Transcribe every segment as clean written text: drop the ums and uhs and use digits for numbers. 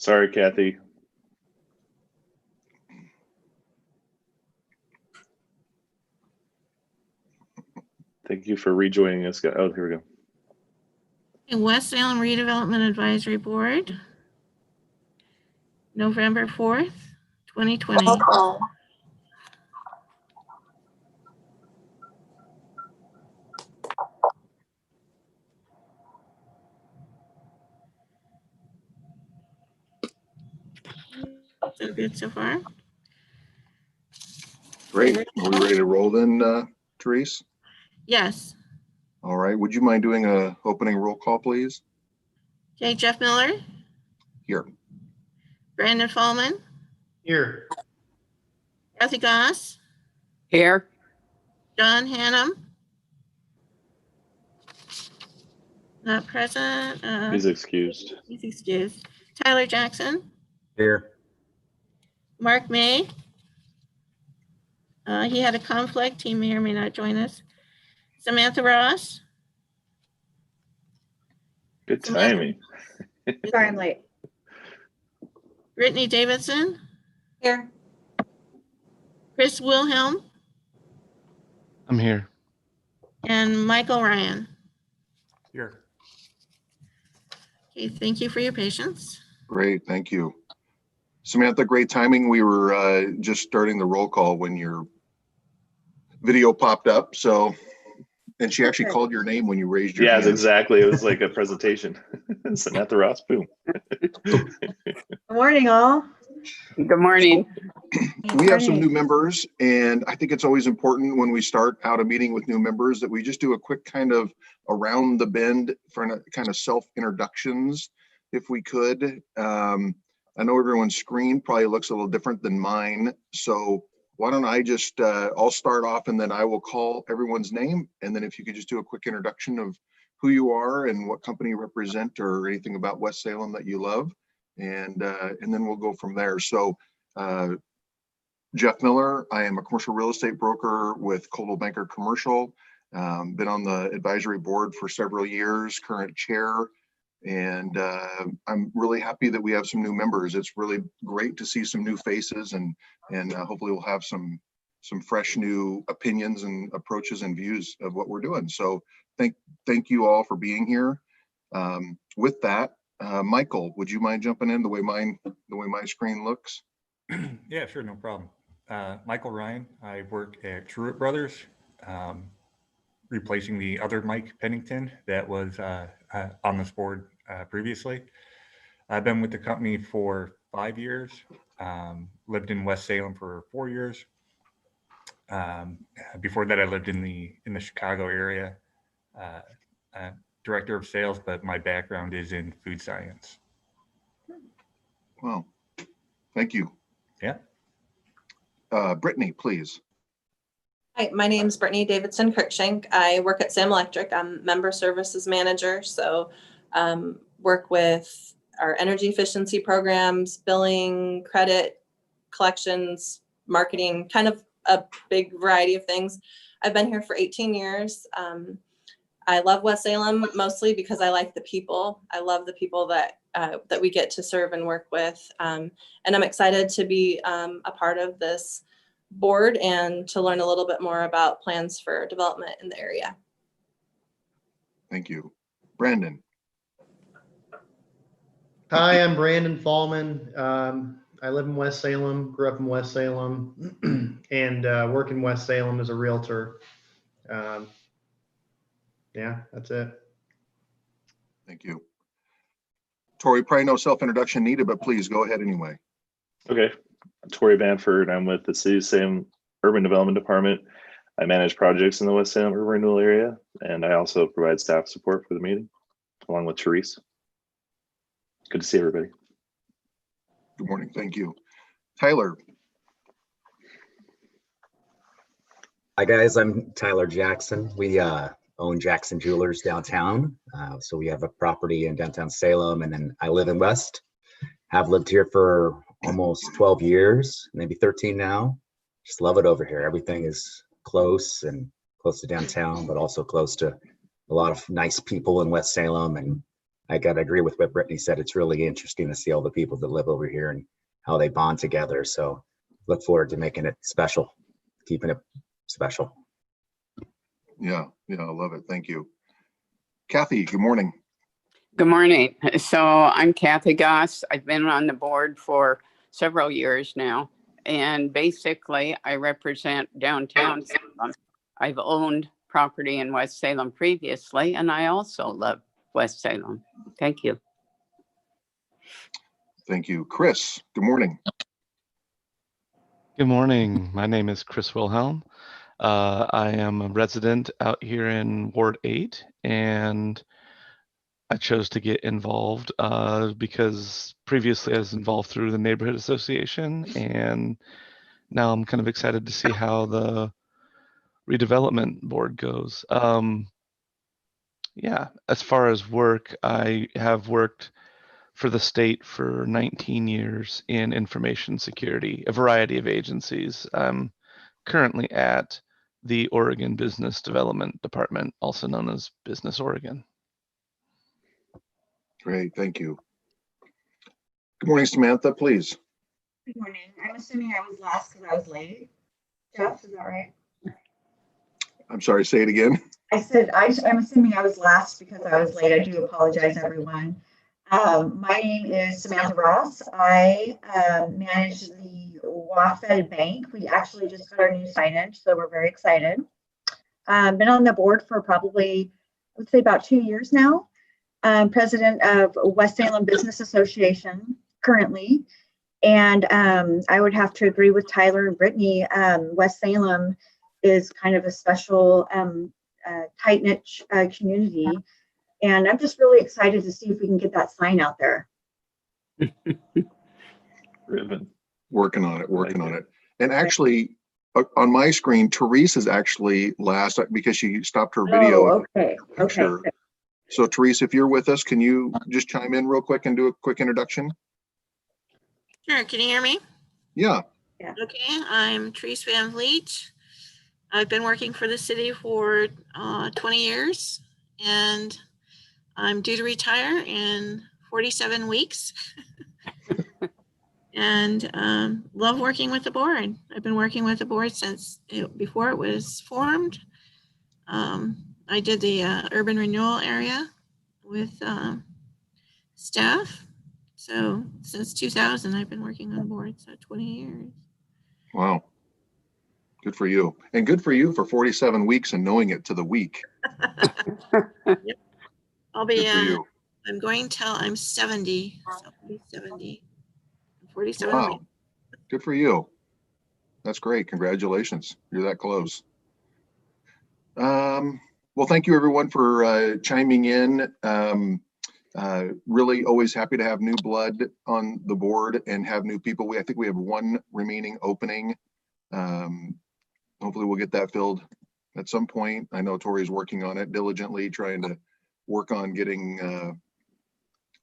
Sorry, Kathy. Thank you for rejoining us. Oh, here we go. And West Salem Redevelopment Advisory Board, November 4th, 2020. So good so far? Great. Are we ready to roll then, Therese? Yes. All right. Would you mind doing a opening roll call, please? Okay, Jeff Miller. Here. Brandon Fallman. Here. Kathy Goss. Here. John Hannum. Not present. He's excused. He's excused. Tyler Jackson. Here. Mark May. He had a conflict. He may or may not join us. Samantha Ross. Good timing. Sorry, I'm late. Brittany Davidson. Here. Chris Wilhelm. I'm here. And Michael Ryan. Here. Okay, thank you for your patience. Great. Thank you. Samantha, great timing. We were just starting the roll call when your video popped up. So, and she actually called your name when you raised your hand. Yes, exactly. It was like a presentation. Samantha Ross, boom. Good morning, all. Good morning. We have some new members, and I think it's always important when we start out a meeting with new members that we just do a quick kind of around the bend for kind of self-introductions, if we could. I know everyone's screen probably looks a little different than mine, so why don't I just, I'll start off and then I will call everyone's name, and then if you could just do a quick introduction of who you are and what company you represent or anything about West Salem that you love, and then we'll go from there. So Jeff Miller, I am a commercial real estate broker with Coldwell Banker Commercial. Been on the advisory board for several years, current chair, and I'm really happy that we have some new members. It's really great to see some new faces, and hopefully we'll have some fresh new opinions and approaches and views of what we're doing. So thank you all for being here. With that, Michael, would you mind jumping in the way my screen looks? Yeah, sure, no problem. Michael Ryan. I work at Truett Brothers, replacing the other Mike Pennington that was on this board previously. I've been with the company for 5 years, lived in West Salem for 4 years. Before that, I lived in the Chicago area, director of sales, but my background is in food science. Well, thank you. Yeah. Brittany, please. Hi, my name is Brittany Davidson Kirkshank. I work at Salem Electric. I'm member services manager. So work with our energy efficiency programs, billing, credit, collections, marketing, kind of a big variety of things. I've been here for 18 years. I love West Salem mostly because I like the people. I love the people that we get to serve and work with. And I'm excited to be a part of this board and to learn a little bit more about plans for development in the area. Thank you. Brandon. Hi, I'm Brandon Fallman. I live in West Salem, grew up in West Salem, and work in West Salem as a realtor. Yeah, that's it. Thank you. Tori, probably no self-introduction needed, but please go ahead anyway. Okay. Tori Banford. I'm with the City of Salem Urban Development Department. I manage projects in the West Salem urban renewal area, and I also provide staff support for the meeting, along with Therese. Good to see everybody. Good morning. Thank you. Tyler. Hi guys, I'm Tyler Jackson. We own Jackson Jewelers downtown. So we have a property in downtown Salem, and then I live in West. Have lived here for almost 12 years, maybe 13 now. Just love it over here. Everything is close to downtown, but also close to a lot of nice people in West Salem, and I gotta agree with what Brittany said. It's really interesting to see all the people that live over here and how they bond together. So look forward to making it special, keeping it special. Yeah, I love it. Thank you. Kathy, good morning. Good morning. So I'm Kathy Goss. I've been on the board for several years now. And basically, I represent downtown Salem. I've owned property in West Salem previously, and I also love West Salem. Thank you. Thank you. Chris, good morning. Good morning. My name is Chris Wilhelm. I am a resident out here in Ward 8, and I chose to get involved because previously I was involved through the neighborhood association, and now I'm kind of excited to see how the redevelopment board goes. Yeah, as far as work, I have worked for the state for 19 years in information security, a variety of agencies. I'm currently at the Oregon Business Development Department, also known as Business Oregon. Great, thank you. Good morning, Samantha, please. Good morning. I'm assuming I was last because I was late. Jeff, is that right? I'm sorry, say it again. I said I'm assuming I was last because I was late. I do apologize, everyone. My name is Samantha Ross. I manage the WaFd Bank. We actually just got our new signage, so we're very excited. Been on the board for probably, I would say, about 2 years now. President of West Salem Business Association currently. And I would have to agree with Tyler and Brittany. West Salem is kind of a special tight-knit community. And I'm just really excited to see if we can get that sign out there. Ribbon. Working on it. And actually, on my screen, Therese is actually last because she stopped her video. Oh, okay. Picture. Okay. So Therese, if you're with us, can you just chime in real quick and do a quick introduction? Sure, can you hear me? Yeah. Okay, I'm Therese Van Vliet. I've been working for the city for 20 years, and I'm due to retire in 47 weeks. And love working with the board. I've been working with the board since before it was formed. I did the urban renewal area with staff. So since 2000, I've been working on the board, so 20 years. Wow. Good for you. And good for you for 47 weeks and knowing it to the week. Yep. I'll be, Good for you. I'm going till I'm 70. So I'll be 70. 47 Wow. weeks. Good for you. That's great. Congratulations. You're that close. Well, thank you everyone for chiming in. Really always happy to have new blood on the board and have new people. I think we have one remaining opening. Hopefully we'll get that filled at some point. I know Tori's working on it diligently, trying to work on getting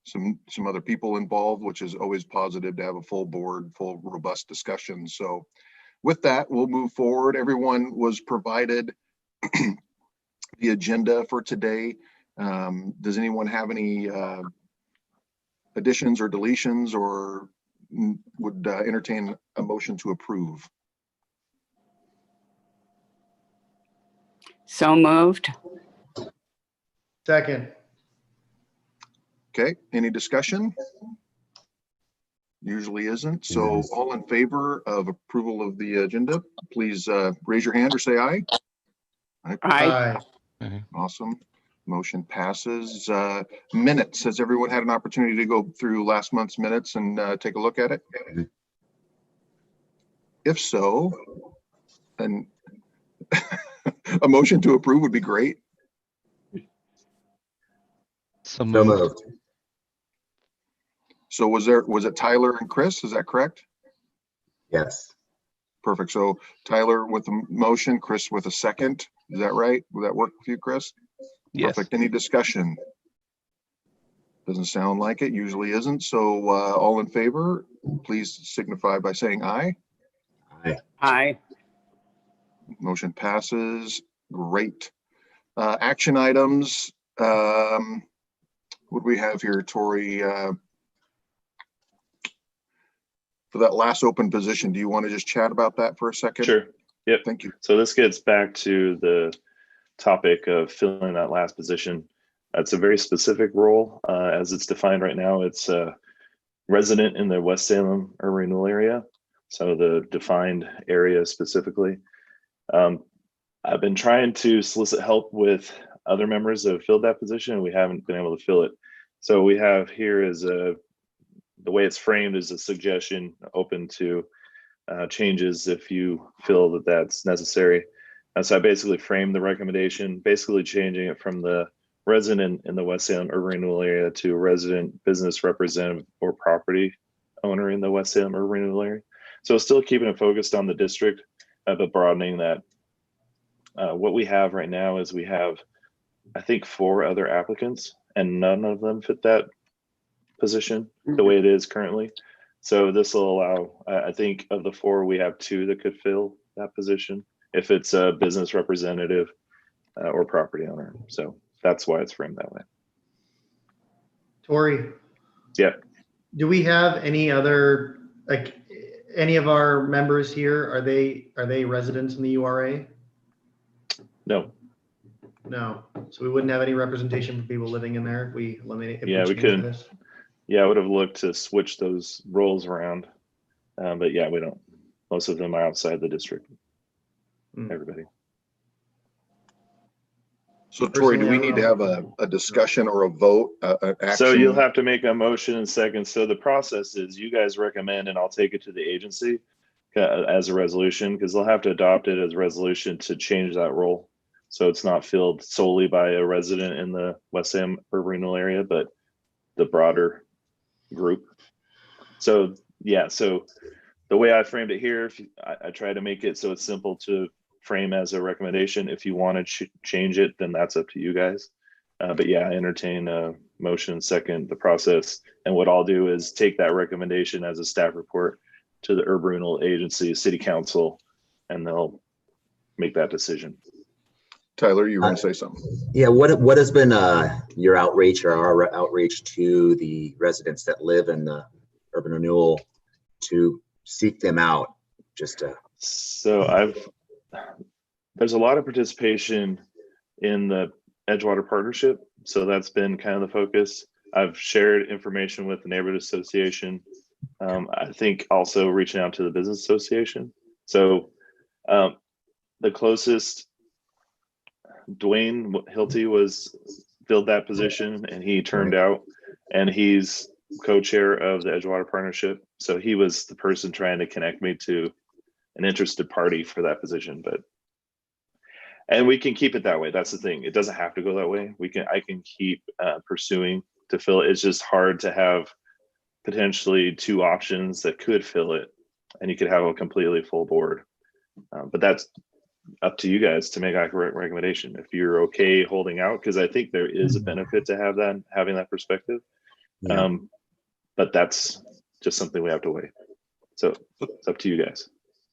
some other people involved, which is always positive to have a full board, full robust discussion. So with that, we'll move forward. Everyone was provided the agenda for today. Does anyone have any additions or deletions, or would entertain a motion to approve? So moved. Second. Okay, any discussion? Usually isn't. So all in favor of approval of the agenda, please raise your hand or say aye. Aye. Awesome. Motion passes. Minutes. Has everyone had an opportunity to go through last month's minutes and take a look at it? If so, then a motion to approve would be great. So So moved. moved. So was it Tyler and Chris? Is that correct? Yes. Perfect. So Tyler with the motion, Chris with a second. Is that right? Will that work with you, Chris? Yes. Perfect. Any discussion? Doesn't sound like it. Usually isn't. So all in favor, please signify by saying aye. Aye. Aye. Motion passes. Great. Action items. What do we have here, Tori? For that last open position, do you want to just chat about that for a second? Sure. Yep. Thank you. So this gets back to the topic of filling that last position. That's a very specific role. As it's defined right now, it's a resident in the West Salem urban renewal area. So the defined area specifically. I've been trying to solicit help with other members that have filled that position, and we haven't been able to fill it. So we have here is the way it's framed is a suggestion open to changes if you feel that that's necessary. And so I basically framed the recommendation, basically changing it from the resident in the West Salem urban renewal area to resident business representative or property owner in the West Salem urban renewal area. So still keeping it focused on the district, but broadening that. What we have right now is we have, I think, 4 other applicants, and none of them fit that position the way it is currently. So this will allow, I think of the 4, we have 2 that could fill that position if it's a business representative or property owner. So that's why it's framed that way. Tori. Yeah. Do we have any other, like, any of our members here? Are they residents in the URA? No. No. So we wouldn't have any representation for people living in there if we eliminate. If Yeah, we change couldn't. this? Yeah, I would have looked to switch those roles around. But yeah, we don't. Most of them are outside the district. Everybody. So Tori, do we need to have a discussion or a vote, an action? So you'll have to make a motion in second. So the process is you guys recommend, and I'll take it to the agency as a resolution, because they'll have to adopt it as a resolution to change that role. So it's not filled solely by a resident in the West Salem urban renewal area, but the broader group. So yeah, so the way I framed it here, I try to make it so it's simple to frame as a recommendation. If you want to change it, then that's up to you guys. But yeah, I entertain a motion second the process. And what I'll do is take that recommendation as a staff report to the urban renewal agency, city council, and they'll make that decision. Tyler, you want to say something? Yeah, what has been your outreach or our outreach to the residents that live in the urban renewal to seek them out? So there's a lot of participation in the Edgewater partnership. So that's been kind of the focus. I've shared information with the neighborhood association. I think also reaching out to the business association. So the closest, Dwayne Hilty filled that position, and he turned out, and he's co-chair of the Edgewater partnership. So he was the person trying to connect me to an interested party for that position. And we can keep it that way. That's the thing. It doesn't have to go that way. I can keep pursuing to fill it. It's just hard to have potentially 2 options that could fill it, and you could have a completely full board. But that's up to you guys to make a recommendation. If you're okay holding out, because I think there is a benefit to having that perspective. Yeah. But that's just something we have to weigh. So it's up to you guys.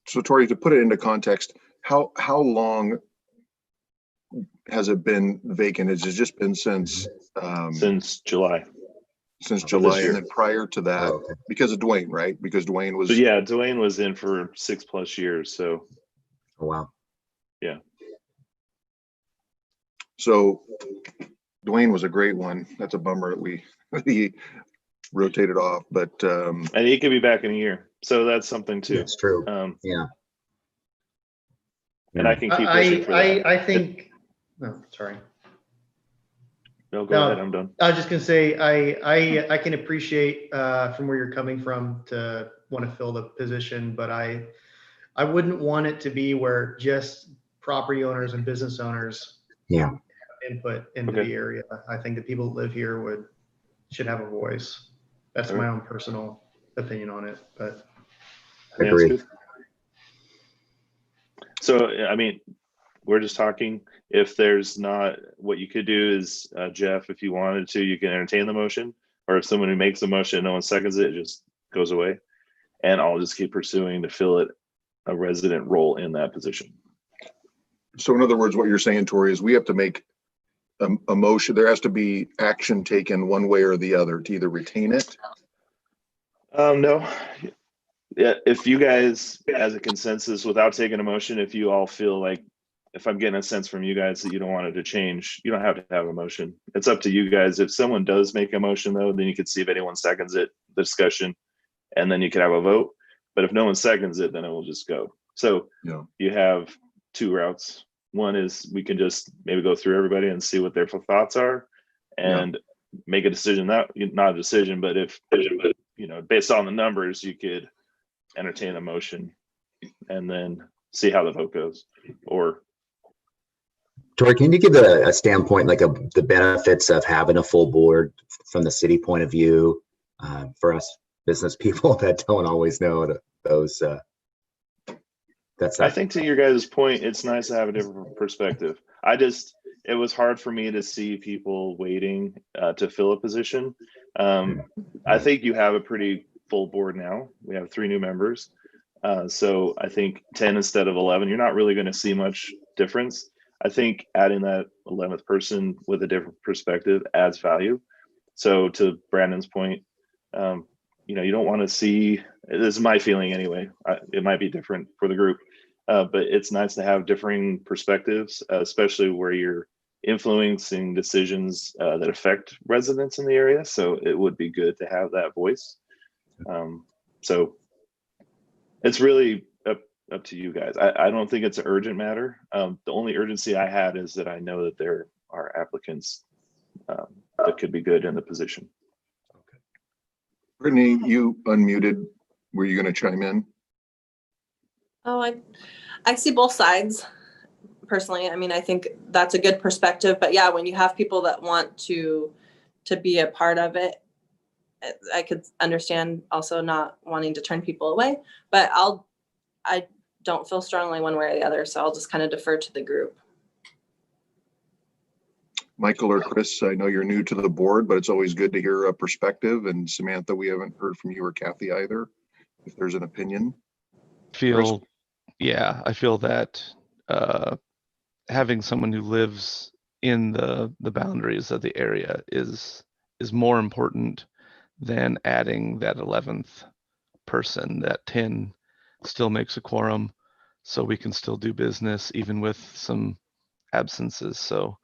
So Tori, to put it into context, how long has it been vacant? Has it just been since July? Since July, and then prior to that, because of Dwayne, right? Because Dwayne was. So yeah, Dwayne was in for 6+ years. So. Oh, wow. Yeah. So Dwayne was a great one. That's a bummer that he rotated off, but and he could be back in a year. So that's something too. That's true. Yeah. And I can keep pushing for that. I think. No, sorry. No, go ahead. I'm done. I was just gonna say I can appreciate from where you're coming from to want to fill the position, but I wouldn't want it to be where just property owners and business owners have input into the area. I think the people that live here should have a voice. That's my own personal opinion on it, but I agree. So I mean, we're just talking. If there's not, what you could do is, Jeff, if you wanted to, you can entertain the motion, or if someone who makes the motion, no one seconds it, it just goes away. And I'll just keep pursuing to fill it a resident role in that position. So in other words, what you're saying, Tori, is we have to make a motion, there has to be action taken one way or the other to either retain it. No. Yeah, if you guys, as a consensus, without taking a motion, if you all feel like, if I'm getting a sense from you guys that you don't want it to change, you don't have to have a motion. It's up to you guys. If someone does make a motion though, then you can see if anyone seconds it, the discussion, and then you can have a vote. But if no one seconds it, then it will just go. So Yeah. you have two routes. One is we can just maybe go through everybody and see what their thoughts are and make a decision. Not a decision, but if, you know, based on the numbers, you could entertain a motion and then see how the vote goes. Or Tori, can you give a standpoint, like the benefits of having a full board from the city point of view for us business people that don't always know those? I think to your guys' point, it's nice to have a different perspective. It was hard for me to see people waiting to fill a position. I think you have a pretty full board now. We have 3 new members. So I think 10 instead of 11, you're not really going to see much difference. I think adding that 11th person with a different perspective adds value. So to Brandon's point, you know, you don't want to see, this is my feeling anyway, it might be different for the group, but it's nice to have differing perspectives, especially where you're influencing decisions that affect residents in the area. So it would be good to have that voice. So it's really up to you guys. I don't think it's an urgent matter. The only urgency I had is that I know that there are applicants that could be good in the position. Okay. Brittany, you unmuted. Were you going to chime in? Oh, I see both sides personally. I mean, I think that's a good perspective, but yeah, when you have people that want to be a part of it, I could understand also not wanting to turn people away, but I don't feel strongly one way or the other. So I'll just kind of defer to the group. Michael or Chris, I know you're new to the board, but it's always good to hear a perspective. And Samantha, we haven't heard from you or Kathy either, if there's an opinion. I feel that having someone who lives in the boundaries of the area is more important than adding that 11th person. That 10 still makes a quorum, so we can still do business even with some absences. So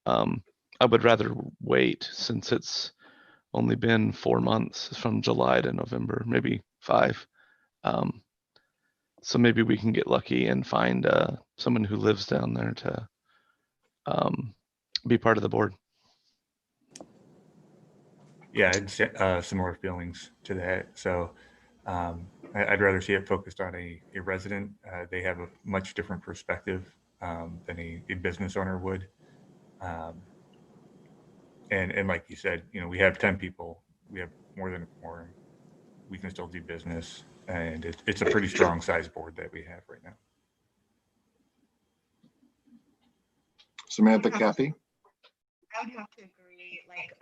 I would rather wait, since it's only been 4 months from July to November, maybe 5. So maybe we can get lucky and find someone who lives down there to be part of the board. Yeah, it's similar feelings to that. So I'd rather see it focused on a resident. They have a much different perspective than a business owner would. And like you said, you know, we have 10 people. We have more than a quorum. We can still do business. And it's a pretty strong size board that we have right now. Samantha, Kathy? I would have to agree, like,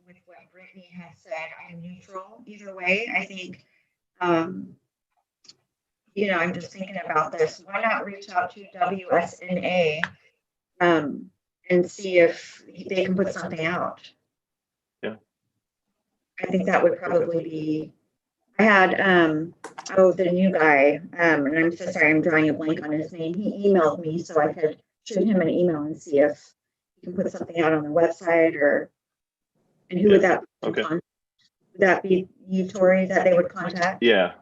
with what Brittany has said. I'm neutral either way. I think, you know, I'm just thinking about this. Why not reach out to WSNA and see if they can put something out? Yeah. I think that would probably be. I had the new guy, and I'm so sorry, I'm drawing a blank on his name. He emailed me so I could shoot him an email and see if he can put something out on the website, and who would that be? Okay. Would that be you, Tori, that they would contact? Yeah.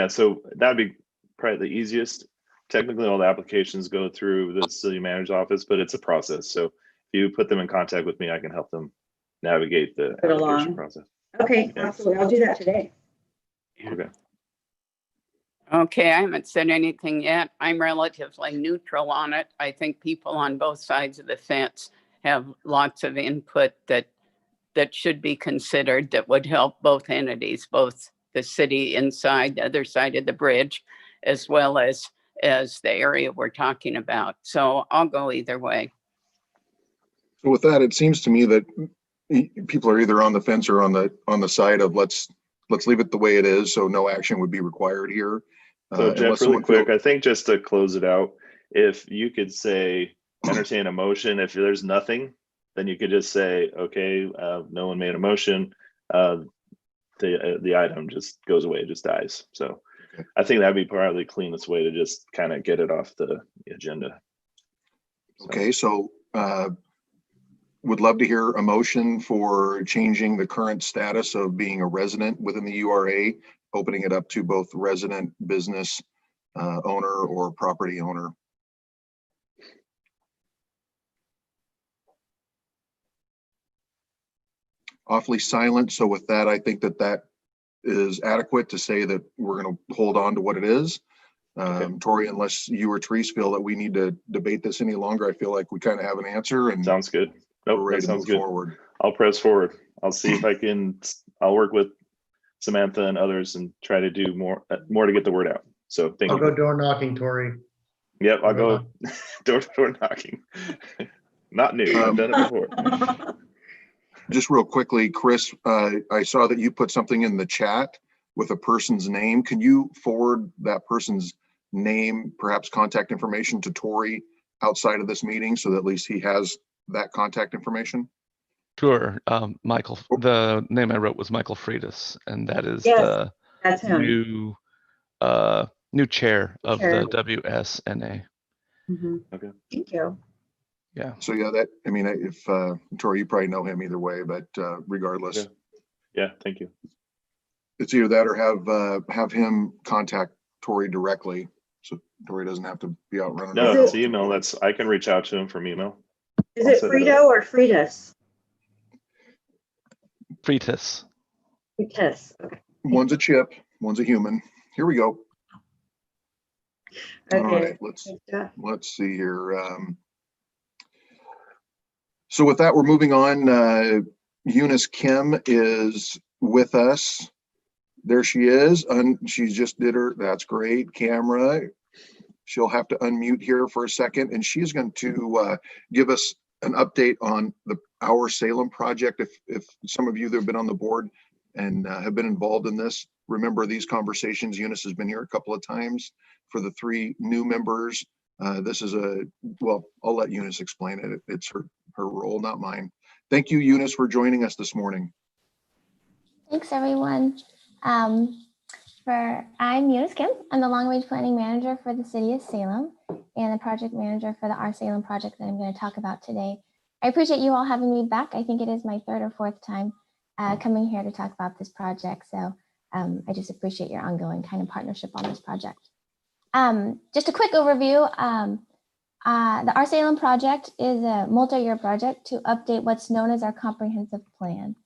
So that'd be probably the easiest. Technically, all the applications go through the city manager's office, but it's a process. So if you put them in contact with me, I can help them navigate the application process. Okay, absolutely. I'll do that today. Okay. Okay, I haven't said anything yet. I'm relatively neutral on it. I think people on both sides of the fence have lots of input that should be considered, that would help both entities, both the city inside, the other side of the bridge, as well as the area we're talking about. So I'll go either way. So with that, it seems to me that people are either on the fence or on the side of let's leave it the way it is, so no action would be required here. So Jeff, really quick, I think just to close it out, if you could say entertain a motion, if there's nothing, then you could just say, okay, no one made a motion. The item just goes away, just dies. So Okay. I think that'd be probably the cleanest way to just kind of get it off the agenda. So, Okay, so would love to hear a motion for changing the current status of being a resident within the URA, opening it up to both resident, business owner, or property owner. Awfully silent. So with that, I think that is adequate to say that we're going to hold on to what it is. Okay. Tori, unless you or Therese feel that we need to debate this any longer, I feel like we kind of have an answer and sounds good. we're Nope, ready that to sounds move good. forward. I'll press forward. I'll see if I can, I'll work with Samantha and others and try to do more to get the word out. So thank I'll you. go door knocking, Tori. Yep, I'll Door go door to door knocking. Not new, I've done it before. Just real quickly, Chris, I saw that you put something in the chat with a person's name. Can you forward that person's name, perhaps contact information to Tori outside of this meeting so that at least he has that contact information? Sure. Michael, the name I wrote was Michael Freitas, and that is Yes, the that's him. new chair of Chair. the WSNA. Mhm. Okay. Thank you. Yeah. So yeah, that, I mean, if Tori, you probably know him either way, but regardless, Yeah. Yeah, thank you. it's either that or have him contact Tori directly, so Tori doesn't have to be out running. No, Is around. it's email. I can reach out to him from email. Is I'll it set it Frito or Fritas? Freitas. Fritas. Okay. One's a chip, one's a human. Here we go. All Okay. right, Good stuff. let's see here. So with that, we're moving on. Eunice Kim is with us. There she is. She just did her. That's great. Camera. She'll have to unmute here for a second, and she's going to give us an update on our Salem project. If some of you that have been on the board and have been involved in this, remember these conversations. Eunice has been here a couple of times. For the 3 new members, this is well, I'll let Eunice explain it. It's her role, not mine. Thank you, Eunice, for joining us this morning. Thanks, everyone. I'm Eunice Kim. I'm the Long Range Planning Manager for the City of Salem and the Project Manager for the Our Salem project that I'm going to talk about today. I appreciate you all having me back. I think it is my 3rd or 4th time coming here to talk about this project. So I just appreciate your ongoing kind of partnership on this project. Just a quick overview. The Our Salem project is a multi-year project to update what's known as our comprehensive plan.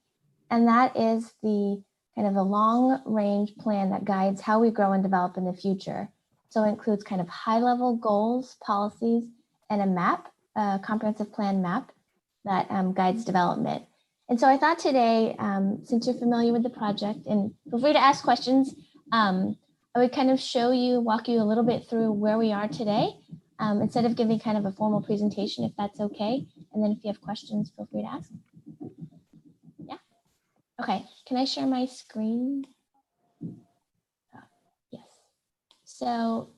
And that is the kind of a long-range plan that guides how we grow and develop in the future. So it includes kind of high-level goals, policies, and a map, a comprehensive plan map that guides development. And so I thought today, since you're familiar with the project, and feel free to ask questions, I would kind of walk you a little bit through where we are today, instead of giving kind of a formal presentation, if that's okay. And then if you have questions, feel free to ask. Okay, can I share my screen? Yes. So,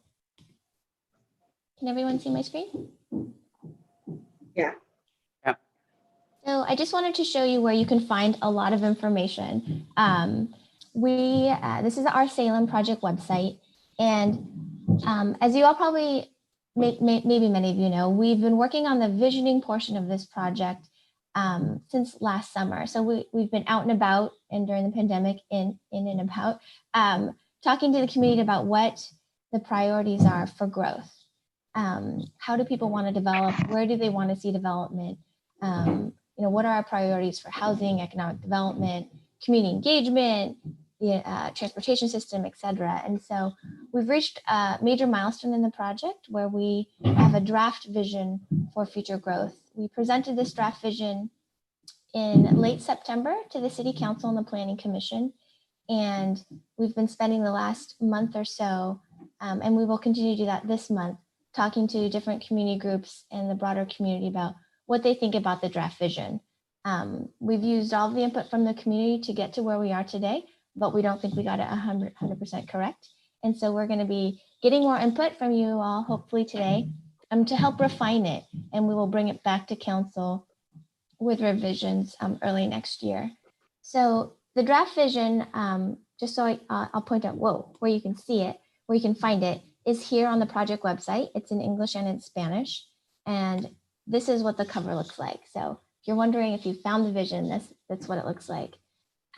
can everyone see my screen? Yeah. Yeah. So I just wanted to show you where you can find a lot of information. This is our Salem project website. And as you all probably, maybe many of you know, we've been working on the visioning portion of this project since last summer. So we've been out and about, and during the pandemic in and about, talking to the community about what the priorities are for growth. How do people want to develop? Where do they want to see development? What are our priorities for housing, economic development, community engagement, the transportation system, et cetera. And so we've reached a major milestone in the project where we have a draft vision for future growth. We presented this draft vision in late September to the City Council and the Planning Commission. And we've been spending the last month or so, and we will continue to do that this month, talking to different community groups and the broader community about what they think about the draft vision. We've used all of the input from the community to get to where we are today, but we don't think we got it 100% correct. And so we're going to be getting more input from you all, hopefully today, to help refine it. And we will bring it back to council with revisions early next year. So the draft vision, just so I'll point out where you can see it, where you can find it, is here on the project website. It's in English and in Spanish. And this is what the cover looks like. So if you're wondering if you found the vision, that's what it looks like.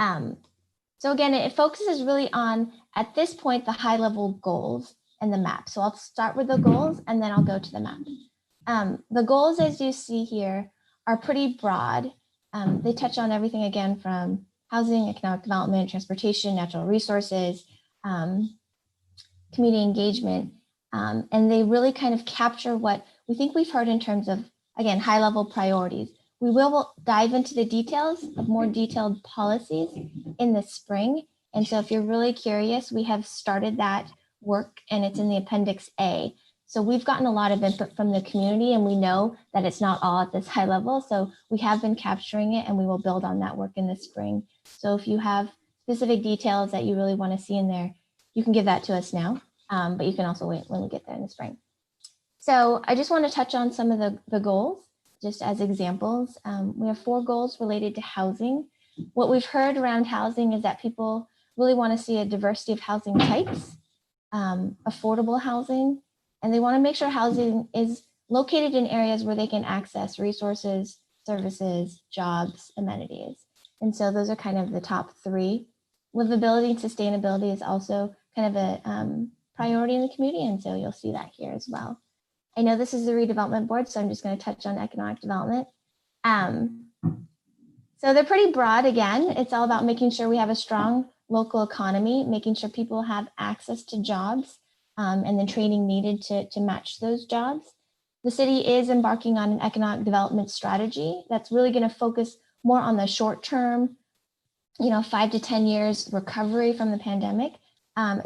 So again, it focuses really on, at this point, the high level goals and the map. So I'll start with the goals and then I'll go to the map. The goals, as you see here, are pretty broad. They touch on everything, again, from housing, economic development, transportation, natural resources, community engagement. And they really kind of capture what we think we've heard in terms of, again, high level priorities. We will dive into the details of more detailed policies in the spring. And so if you're really curious, we have started that work and it's in the Appendix A. So we've gotten a lot of input from the community and we know that it's not all at this high level. So we have been capturing it and we will build on that work in the spring. So if you have specific details that you really want to see in there, you can give that to us now, but you can also wait when we get there in the spring. So I just want to touch on some of the goals, just as examples. We have 4 goals related to housing. What we've heard around housing is that people really want to see a diversity of housing types, affordable housing, and they want to make sure housing is located in areas where they can access resources, services, jobs, amenities. And so those are kind of the top 3. Livability and sustainability is also kind of a priority in the community, and so you'll see that here as well. I know this is the redevelopment board, so I'm just going to touch on economic development. So they're pretty broad. Again, it's all about making sure we have a strong local economy, making sure people have access to jobs, and the training needed to match those jobs. The city is embarking on an economic development strategy that's really going to focus more on the short term, 5 to 10 years recovery from the pandemic.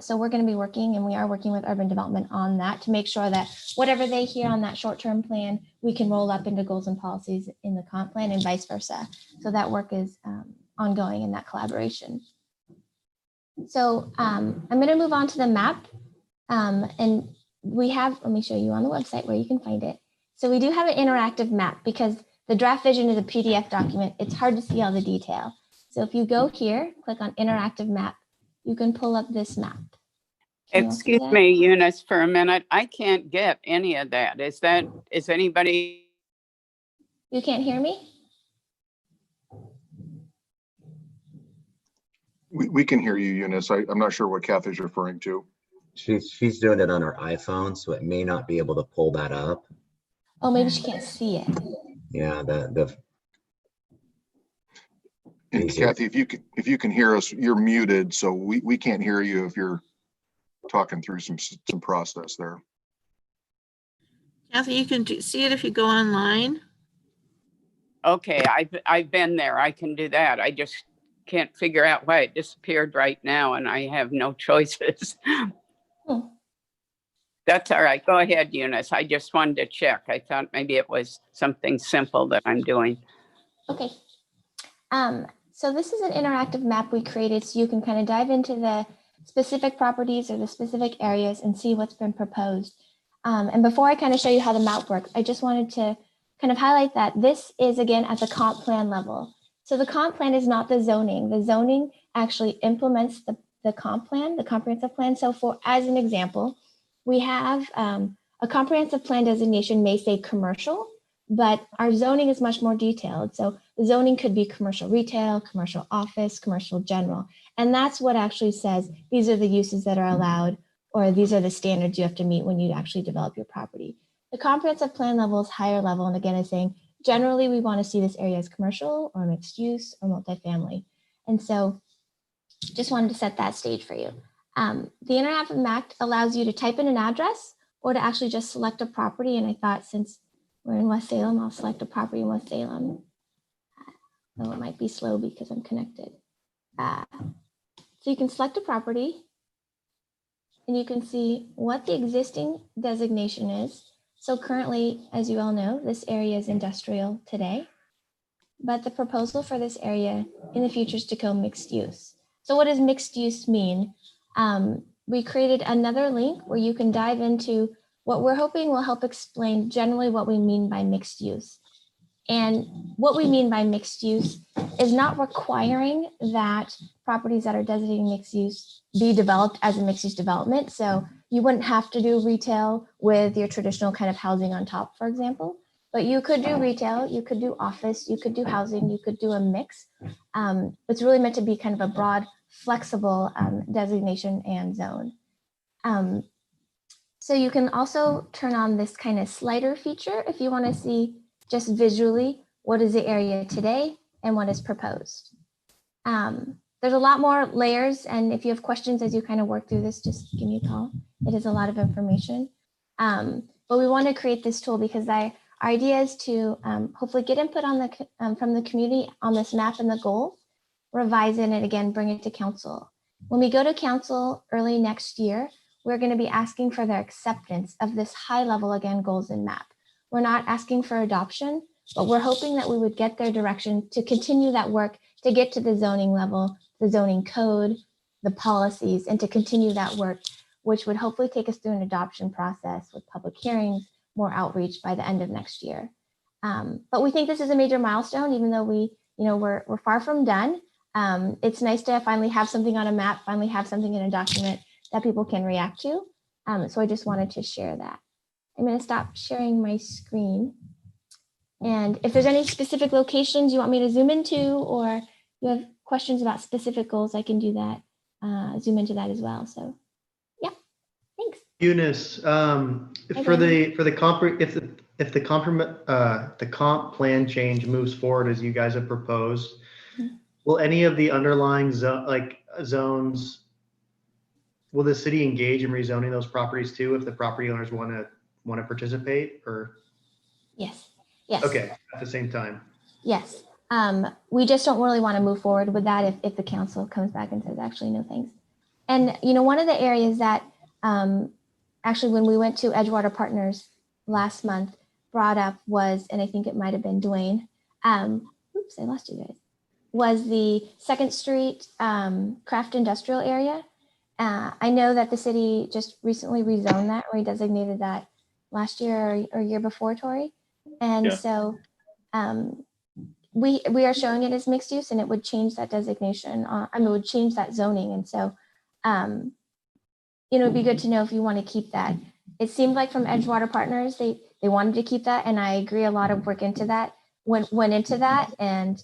So we're going to be working, and we are working with urban development on that to make sure that whatever they hear on that short-term plan, we can roll up into goals and policies in the comp plan and vice versa. So that work is ongoing in that collaboration. So I'm going to move on to the map. And we have, let me show you on the website where you can find it. So we do have an interactive map because the draft vision is a PDF document. It's hard to see all the detail. So if you go here, click on interactive map, you can pull up this map. Excuse me, Eunice, for a minute. I can't get any of that. Is anybody? You can't hear me? We can hear you, Eunice. I'm not sure what Kathy's referring to. She's doing it on her iPhone, so it may not be able to pull that up. Oh, maybe she can't see it. Yeah, And Kathy, if you can hear us, you're muted, so we can't hear you if you're talking through some process there. Kathy, you can see it if you go online. Okay, I've been there. I can do that. I just can't figure out why it disappeared right now, and I have no choices. That's all right. Go ahead, Eunice. I just wanted to check. I thought maybe it was something simple that I'm doing. Okay. So this is an interactive map we created so you can kind of dive into the specific properties or the specific areas and see what's been proposed. And before I kind of show you how the map works, I just wanted to kind of highlight that this is, again, at the comp plan level. So the comp plan is not the zoning. The zoning actually implements the comp plan, the comprehensive plan. So as an example, we have a comprehensive plan designation may say commercial, but our zoning is much more detailed. So the zoning could be commercial retail, commercial office, commercial general. And that's what actually says these are the uses that are allowed, or these are the standards you have to meet when you actually develop your property. The comprehensive plan level is higher level. And again, is saying, generally, we want to see this area as commercial or mixed use or multifamily. And so just wanted to set that stage for you. The interactive map allows you to type in an address or to actually just select a property. And I thought since we're in West Salem, I'll select a property in West Salem. Though it might be slow because I'm connected. So you can select a property and you can see what the existing designation is. So currently, as you all know, this area is industrial today, but the proposal for this area in the future is to go mixed use. So what does mixed use mean? We created another link where you can dive into what we're hoping will help explain generally what we mean by mixed use. And what we mean by mixed use is not requiring that properties that are designated mixed use be developed as a mixed use development. So you wouldn't have to do retail with your traditional kind of housing on top, for example, but you could do retail, you could do office, you could do housing, you could do a mix. It's really meant to be kind of a broad, flexible designation and zone. So you can also turn on this kind of slider feature if you want to see just visually what is the area today and what is proposed. There's a lot more layers, and if you have questions as you kind of work through this, just give me a call. It is a lot of information. But we want to create this tool because our idea is to hopefully get input on the from the community on this map and the goals, revise it, and again, bring it to council. When we go to council early next year, we're going to be asking for their acceptance of this high level, again, goals and map. We're not asking for adoption, but we're hoping that we would get their direction to continue that work to get to the zoning level, the zoning code, the policies, and to continue that work, which would hopefully take us through an adoption process with public hearings, more outreach by the end of next year. But we think this is a major milestone, even though we're far from done. It's nice to finally have something on a map, finally have something in a document that people can react to. So I just wanted to share that. I'm going to stop sharing my screen. And if there's any specific locations you want me to zoom into, or you have questions about specific goals, I can do that, zoom into that as well. So yeah, thanks. Eunice, if the comp plan change moves forward as you guys have proposed, will any of the underlying zones, will the city engage in rezoning those properties too if the property owners want to participate? Or Yes. Okay, at the same time. Yes. We just don't really want to move forward with that if the council comes back and says, actually, no thanks. And, one of the areas that actually when we went to Edgewater Partners last month brought up was, and I think it might have been Dwayne, oops, I lost you guys, was the 2nd Street craft industrial area. I know that the city just recently rezoned that, redesignated that last year or year before, Tori. And so we are showing it as mixed use, and it would change that designation. It would change that zoning. And so, it'd be good to know if you want to keep that. It seemed like from Edgewater Partners, they wanted to keep that. And I agree, a lot of work into that went into that. And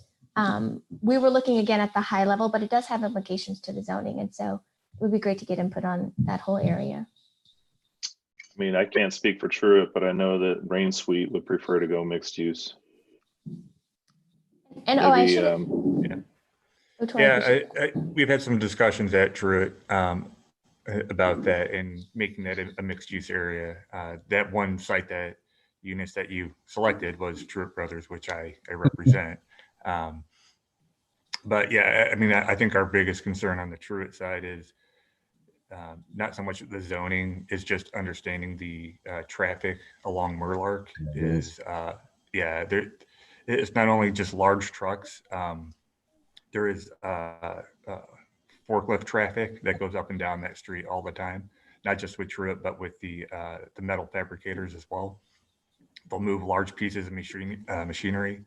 we were looking again at the high level, but it does have implications to the zoning. And so it would be great to get input on that whole area. I mean, I can't speak for Truett, but I know that Rain Suite would prefer to go mixed use. And Maybe, we've had some discussions at Truett about that and making that a mixed use area. That one site that Eunice that you selected was Truett Brothers, which I represent. But yeah, I mean, I think our biggest concern on the Truett side is not so much the zoning, is just understanding the traffic along Murlark is, it's not only just large trucks. There is forklift traffic that goes up and down that street all the time, not just with Truett, but with the metal fabricators as well. They'll move large pieces of machinery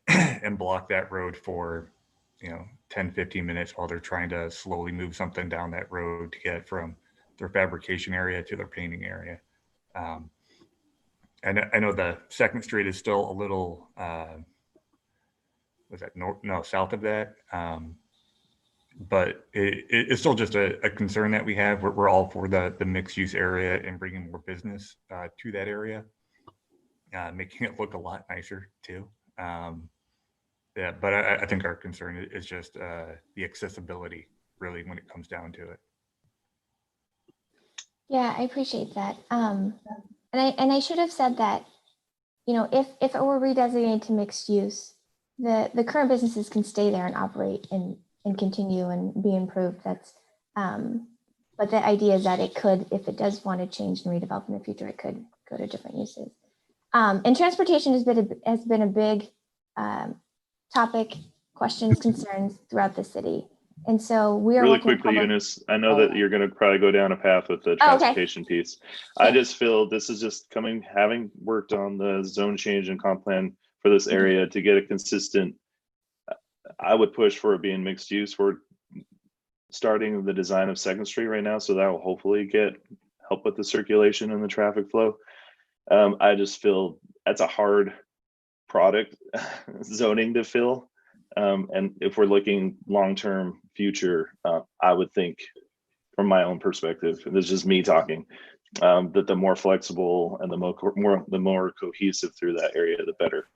and block that road for 10, 15 minutes while they're trying to slowly move something down that road to get from their fabrication area to their painting area. And I know the 2nd Street is still a little, south of that. But it's still just a concern that we have. We're all for the mixed use area and bringing more business to that area, making it look a lot nicer too. But I think our concern is just the accessibility, really, when it comes down to it. Yeah, I appreciate that. And I should have said that, if it were redesignated to mixed use, the current businesses can stay there and operate and continue and be improved. That's, but the idea is that it could, if it does want to change and redevelop in the future, it could go to different uses. And transportation has been a big topic, questions, concerns throughout the city. And so we are really quickly, Eunice, I know that you're going to probably go down a path with the transportation piece. I just feel this is just having worked on the zone change and comp plan for this area to get a consistent, I would push for it being mixed use. We're starting the design of Second Street right now, so that will hopefully help with the circulation and the traffic flow. I just feel that's a hard product zoning to fill. And if we're looking long-term future, I would think from my own perspective, and this is just me talking, that the more flexible and the more cohesive through that area, the better.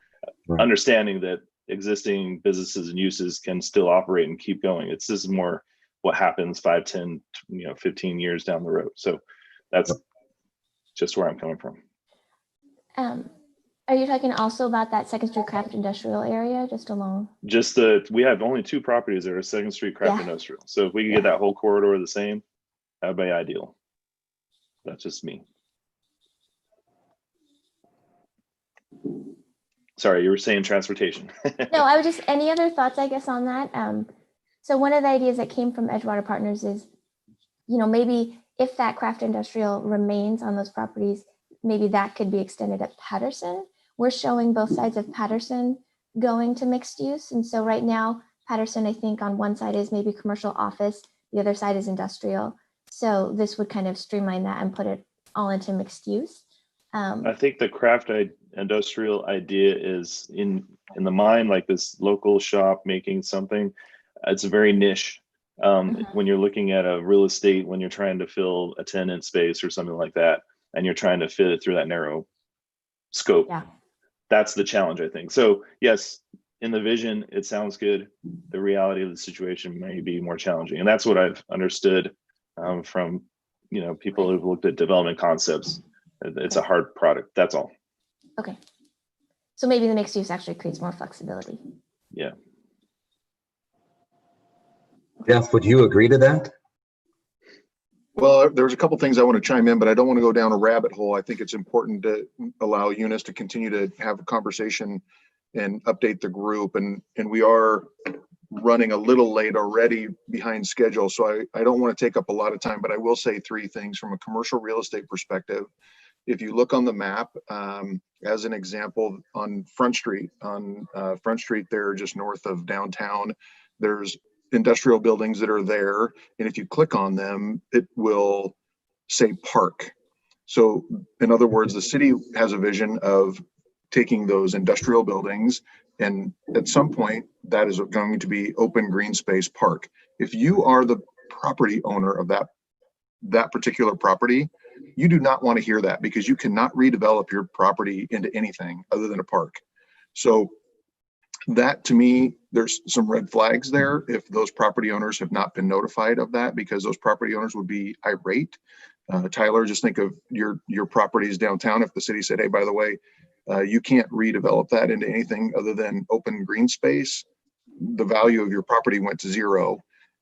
Right. Understanding that existing businesses and uses can still operate and keep going. This is more what happens 5, 10, 15 years down the road. So that's just where I'm coming from. Are you talking also about that Second Street Craft Industrial area just along? We have only 2 properties that are Second Street Craft Industrial. So if we could get that whole corridor the same, that would be ideal. That's just me. Sorry, you were saying transportation. No, I was just, any other thoughts, I guess, on that? So one of the ideas that came from Edgewater Partners is, maybe if that craft industrial remains on those properties, maybe that could be extended at Patterson. We're showing both sides of Patterson going to mixed use. And so right now, Patterson, I think on one side is maybe commercial office, the other side is industrial. So this would kind of streamline that and put it all into mixed use. I think the craft industrial idea is in the mind, like this local shop making something. It's a very niche. When you're looking at a real estate, when you're trying to fill a tenant space or something like that, and you're trying to fit it through that narrow scope. Yeah. That's the challenge, I think. So yes, in the vision, it sounds good. The reality of the situation may be more challenging. And that's what I've understood from people who've looked at development concepts. It's a hard product. That's all. Okay. So maybe the mixed use actually creates more flexibility. Yeah. Jeff, would you agree to that? Well, there's a couple things I want to chime in, but I don't want to go down a rabbit hole. I think it's important to allow Eunice to continue to have a conversation and update the group. And we are running a little late already behind schedule. So I don't want to take up a lot of time, but I will say 3 things from a commercial real estate perspective. If you look on the map, as an example, on Front Street there, just north of downtown, there's industrial buildings that are there. And if you click on them, it will say park. So in other words, the city has a vision of taking those industrial buildings, and at some point that is going to be open green space park. If you are the property owner of that particular property, you do not want to hear that, because you cannot redevelop your property into anything other than a park. So that, to me, there's some red flags there if those property owners have not been notified of that, because those property owners would be irate. Tyler, just think of your properties downtown. If the city said, hey, by the way, you can't redevelop that into anything other than open green space, the value of your property went to 0.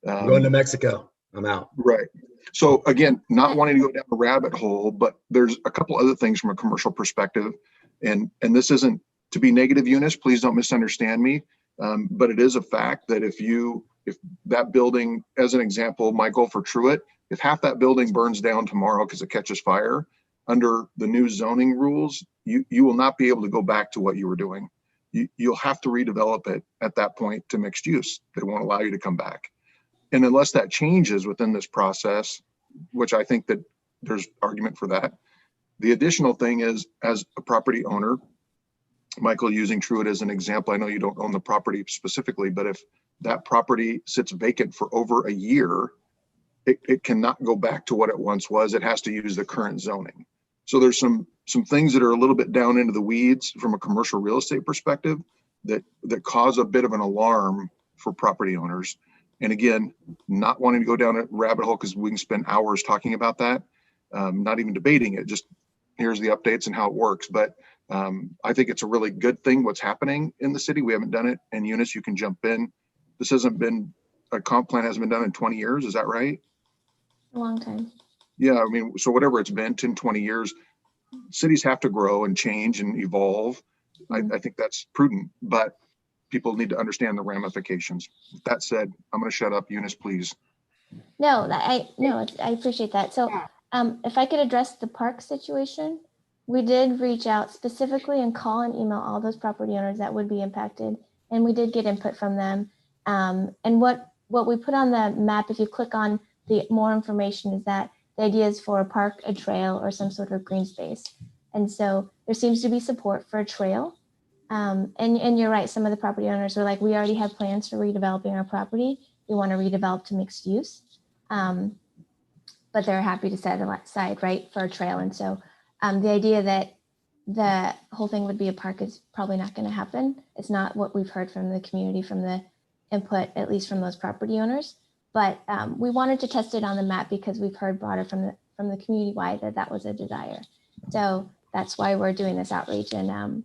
I'm going to Mexico. I'm out. Right. So again, not wanting to go down a rabbit hole, but there's a couple other things from a commercial perspective. And this isn't to be negative, Eunice, please don't misunderstand me. But it is a fact that if that building, as an example, Michael, for Truett, if half that building burns down tomorrow because it catches fire, under the new zoning rules, you will not be able to go back to what you were doing. You'll have to redevelop it at that point to mixed use. They won't allow you to come back. And unless that changes within this process, which I think that there's argument for that. The additional thing is, as a property owner, Michael, using Truett as an example, I know you don't own the property specifically, but if that property sits vacant for over a year, it cannot go back to what it once was. It has to use the current zoning. So there's some things that are a little bit down into the weeds from a commercial real estate perspective that cause a bit of an alarm for property owners. And again, not wanting to go down a rabbit hole because we can spend hours talking about that, not even debating it, just here's the updates and how it works. But I think it's a really good thing what's happening in the city. We haven't done it. And Eunice, you can jump in. This hasn't been, a comp plan hasn't been done in 20 years. Is that right? A long time. Yeah, I mean, so whatever it's been, 10, 20 years, cities have to grow and change and evolve. I think that's prudent, but people need to understand the ramifications. With that said, I'm going to shut up. Eunice, please. No, I appreciate that. So if I could address the park situation, we did reach out specifically and call and email all those property owners that would be impacted, and we did get input from them. And what we put on the map, if you click on the more information, is that the idea is for a park, a trail, or some sort of green space. And so there seems to be support for a trail. And you're right, some of the property owners were like, we already have plans for redeveloping our property. We want to redevelop to mixed use. But they're happy to set aside, right, for a trail. And so the idea that the whole thing would be a park is probably not going to happen. It's not what we've heard from the community, from the input, at least from those property owners. But we wanted to test it on the map because we've heard broader from the community wide that was a desire. So that's why we're doing this outreach. And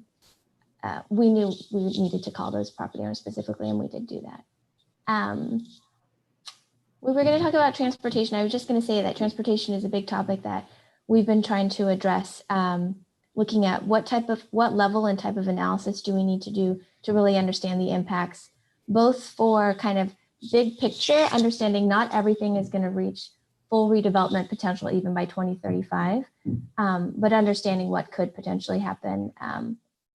we knew we needed to call those property owners specifically, and we did do that. We were going to talk about transportation. I was just going to say that transportation is a big topic that we've been trying to address, looking at what level and type of analysis do we need to do to really understand the impacts, both for kind of big picture, understanding not everything is going to reach full redevelopment potential even by 2035, but understanding what could potentially happen.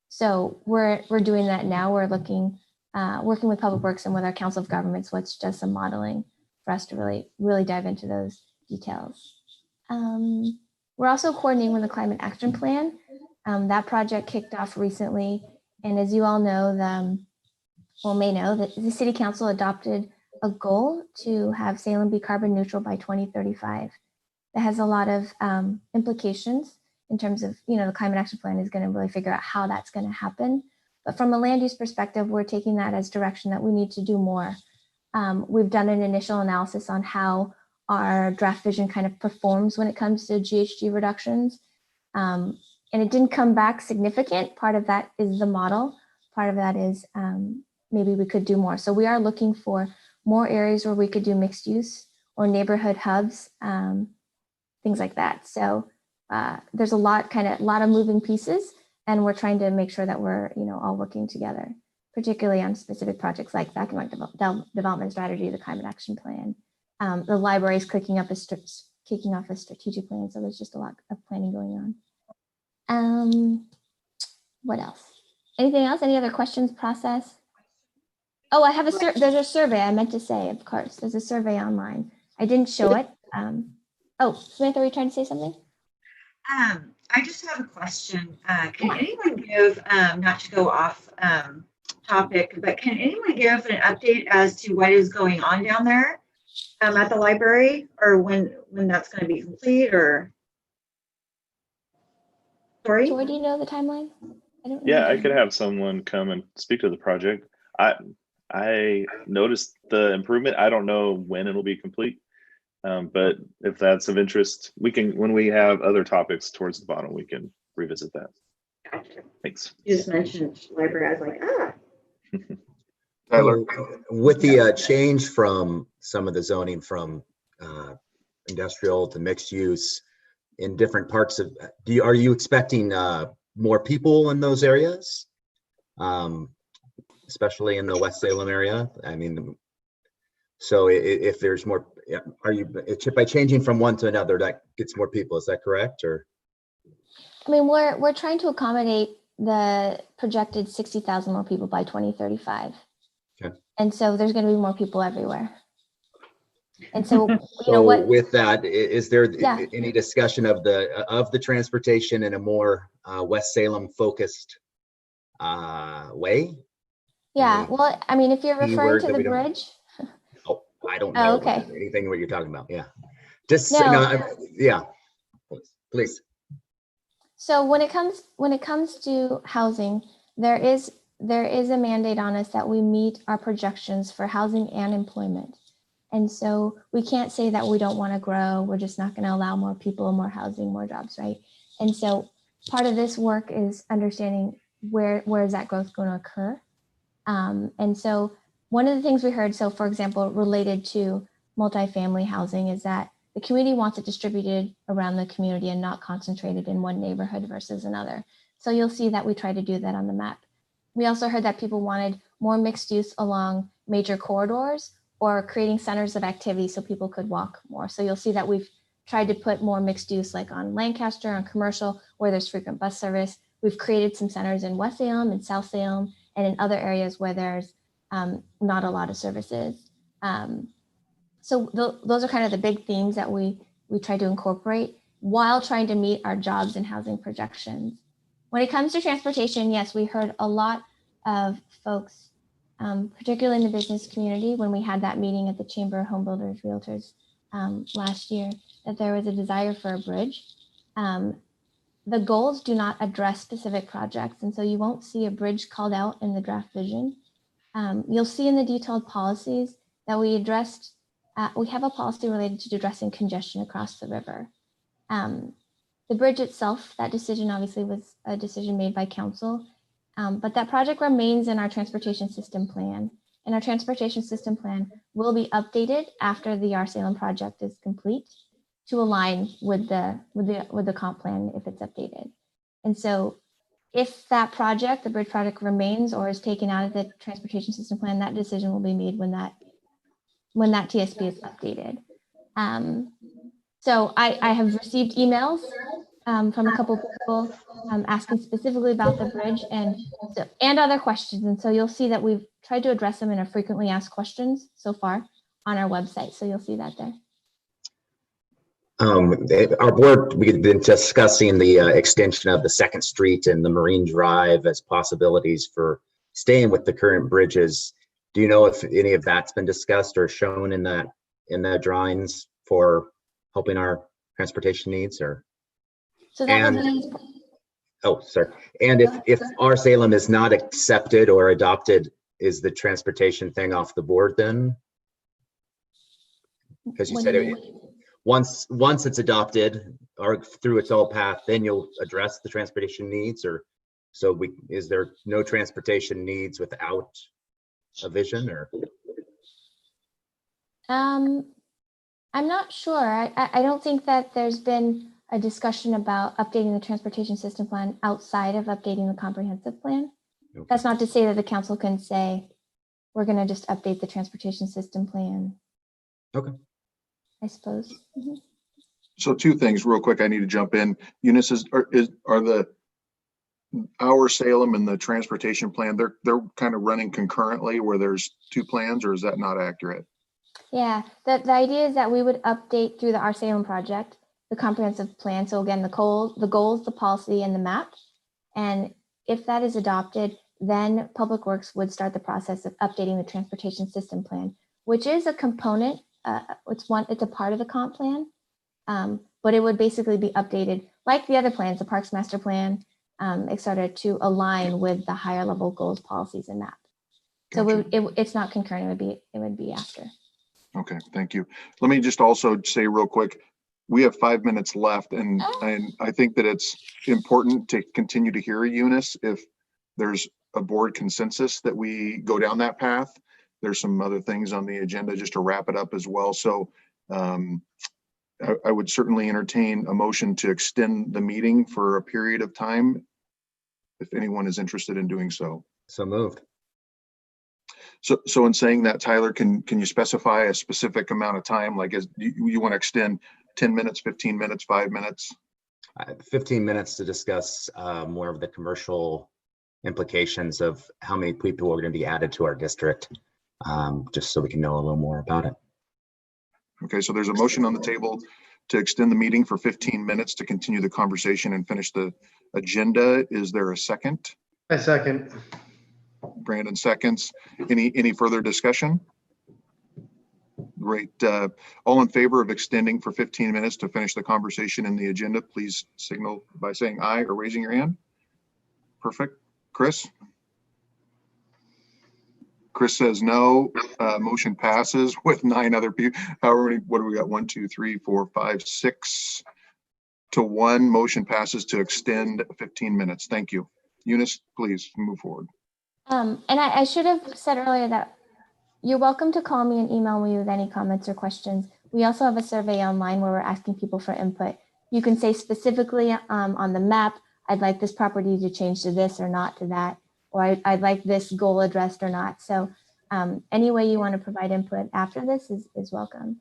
So we're doing that now. We're looking, working with Public Works and with our Council of Governments, which does some modeling for us to really dive into those details. We're also coordinating with the Climate Action Plan. That project kicked off recently. And as you all know, may know that the City Council adopted a goal to have Salem be carbon neutral by 2035. That has a lot of implications in terms of, the Climate Action Plan is going to really figure out how that's going to happen. But from a land use perspective, we're taking that as direction that we need to do more. We've done an initial analysis on how our draft vision kind of performs when it comes to GHG reductions. And it didn't come back significant. Part of that is the model. Part of that is maybe we could do more. So we are looking for more areas where we could do mixed use or neighborhood hubs, things like that. So there's a lot of moving pieces, and we're trying to make sure that we're all working together, particularly on specific projects like the economic development strategy, the climate action plan. The library is kicking off a strategic plan, so there's just a lot of planning going on. What else? Anything else? Any other questions? Process? Oh, I have there's a survey. I meant to say, of course, there's a survey online. I didn't show it. Oh, Samantha, are you trying to say something? I just have a question. Can anyone give, not to go off topic, but can anyone give an update as to what is going on down there at the library, or when that's going to be complete, or? Sorry? Joy, do you know the timeline? Yeah, I could have someone come and speak to the project. I noticed the improvement. I don't know when it'll be complete, but if that's of interest, we can, when we have other topics towards the bottom, we can revisit that. Gotcha. Thanks. You just mentioned library. I was like, Tyler. With the change from some of the zoning from industrial to mixed use in different parts of, are you expecting more people in those areas? Especially in the West Salem area? I mean, so if there's more, are you, by changing from one to another, that gets more people, is that correct? Or? I mean, we're trying to accommodate the projected 60,000 more people by 2035. Okay. And so there's going to be more people everywhere. And so, with that, is there any discussion of the transportation in a more West Salem focused way? Yeah, well, I mean, if you're referring to the bridge. Oh, I don't know anything what you're talking about. Yeah. Just, yeah, please. So when it comes to housing, there is a mandate on us that we meet our projections for housing and employment. And so we can't say that we don't want to grow. We're just not going to allow more people, more housing, more jobs, right? And so part of this work is understanding where is that growth going to occur. And so one of the things we heard, so for example, related to multifamily housing, is that the community wants it distributed around the community and not concentrated in one neighborhood versus another. So you'll see that we try to do that on the map. We also heard that people wanted more mixed use along major corridors or creating centers of activity so people could walk more. So you'll see that we've tried to put more mixed use, like on Lancaster, on commercial, where there's frequent bus service. We've created some centers in West Salem and South Salem and in other areas where there's not a lot of services. So those are kind of the big themes that we try to incorporate while trying to meet our jobs and housing projections. When it comes to transportation, yes, we heard a lot of folks, particularly in the business community, when we had that meeting at the Chamber of Home Builders Realtors last year, that there was a desire for a bridge. The goals do not address specific projects, and so you won't see a bridge called out in the draft vision. You'll see in the detailed policies that we addressed, we have a policy related to addressing congestion across the river. The bridge itself, that decision obviously was a decision made by council, but that project remains in our transportation system plan. And our transportation system plan will be updated after the R Salem project is complete to align with the comp plan if it's updated. And so if that project, the bridge project, remains or is taken out of the transportation system plan, that decision will be made when that TSP is updated. So I have received emails from a couple of people asking specifically about the bridge and other questions. And so you'll see that we've tried to address them in our frequently asked questions so far on our website. So you'll see that there. Our board, we've been discussing the extension of the 2nd Street and the Marine Drive as possibilities for staying with the current bridges. Do you know if any of that's been discussed or shown in the drawings for helping our transportation needs? Or so that would be, oh, sorry. And if R Salem is not accepted or adopted, is the transportation thing off the board then? Because you said once it's adopted or through its own path, then you'll address the transportation needs, or is there no transportation needs without a vision? Or I'm not sure. I don't think that there's been a discussion about updating the transportation system plan outside of updating the comprehensive plan. Okay. That's not to say that the council can say, we're going to just update the transportation system plan. Okay. I suppose. Mm-hmm. So 2 things real quick. I need to jump in. Eunice, are the our Salem and the transportation plan, they're kind of running concurrently where there's 2 plans, or is that not accurate? Yeah, the idea is that we would update through the R Salem project, the comprehensive plan. So again, the goals, the policy, and the map. And if that is adopted, then Public Works would start the process of updating the transportation system plan, which is a component. It's a part of the comp plan, but it would basically be updated like the other plans, the Parks Master Plan, et cetera, to align with the higher level goals, policies, and map. Gotcha. So it's not concurrent. It would be after. Okay, thank you. Let me just also say real quick, we have 5 minutes left, and I think that it's important to continue to hear Eunice if there's a board consensus that we go down that path. There's some other things on the agenda just to wrap it up as well. So I would certainly entertain a motion to extend the meeting for a period of time if anyone is interested in doing so. So moved. So in saying that, Tyler, can you specify a specific amount of time? Like, you want to extend 10 minutes, 15 minutes, 5 minutes? 15 minutes to discuss more of the commercial implications of how many people are going to be added to our district, just so we can know a little more about it. Okay, so there's a motion on the table to extend the meeting for 15 minutes to continue the conversation and finish the agenda. Is there a second? I second. Brandon seconds. Any further discussion? Great. All in favor of extending for 15 minutes to finish the conversation in the agenda, please signal by saying aye or raising your hand. Perfect. Chris? Chris says no. Motion passes with 9 other people. However many, what do we got? 1, 2, 3, 4, 5, 6 to 1. Motion passes to extend 15 minutes. Thank you. Eunice, please move forward. And I should have said earlier that you're welcome to call me and email me with any comments or questions. We also have a survey online where we're asking people for input. You can say specifically on the map, I'd like this property to change to this or not to that, or I'd like this goal addressed or not. So any way you want to provide input after this is welcome.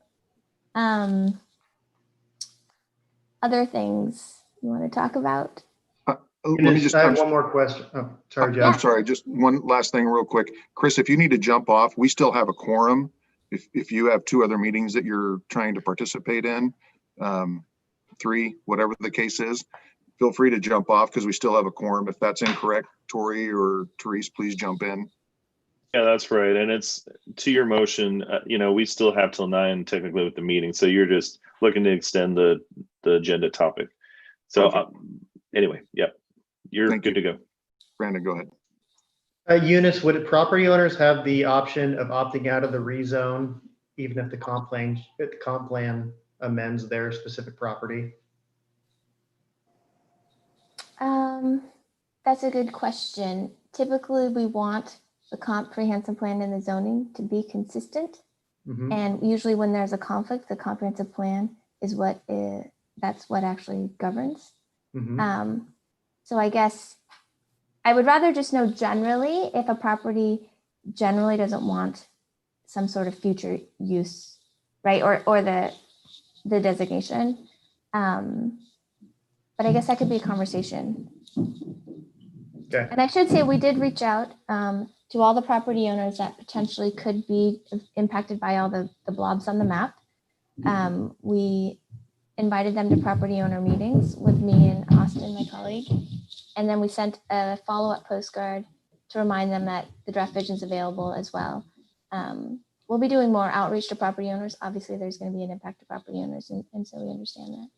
other things you want to talk about? Let me just, I have one more question. Oh, sorry, I'm Jeff. sorry, just one last thing real quick. Chris, if you need to jump off, we still have a quorum. If you have 2 other meetings that you're trying to participate in, 3, whatever the case is, feel free to jump off because we still have a quorum. If that's incorrect, Tori or Therese, please jump in. Yeah, that's right. And it's to your motion, we still have till 9 technically with the meeting. So you're just looking to extend the agenda topic. So anyway, yeah, you're Thank good you. to go. Brandon, go ahead. Eunice, would property owners have the option of opting out of the rezone, even if the comp plan amends their specific property? That's a good question. Typically, we want the comprehensive plan and the zoning to be consistent. Mhm. And usually when there's a conflict, the comprehensive plan is that's what actually governs. Mhm. So I guess I would rather just know generally if a property generally doesn't want some sort of future use, right? Or the designation. But I guess that could be a conversation. Okay. And I should say we did reach out to all the property owners that potentially could be impacted by all the blobs on the map. We invited them to property owner meetings with me and Austin, my colleague. And then we sent a follow-up postcard to remind them that the draft vision is available as well. We'll be doing more outreach to property owners. Obviously, there's going to be an impact to property owners, and so we understand that.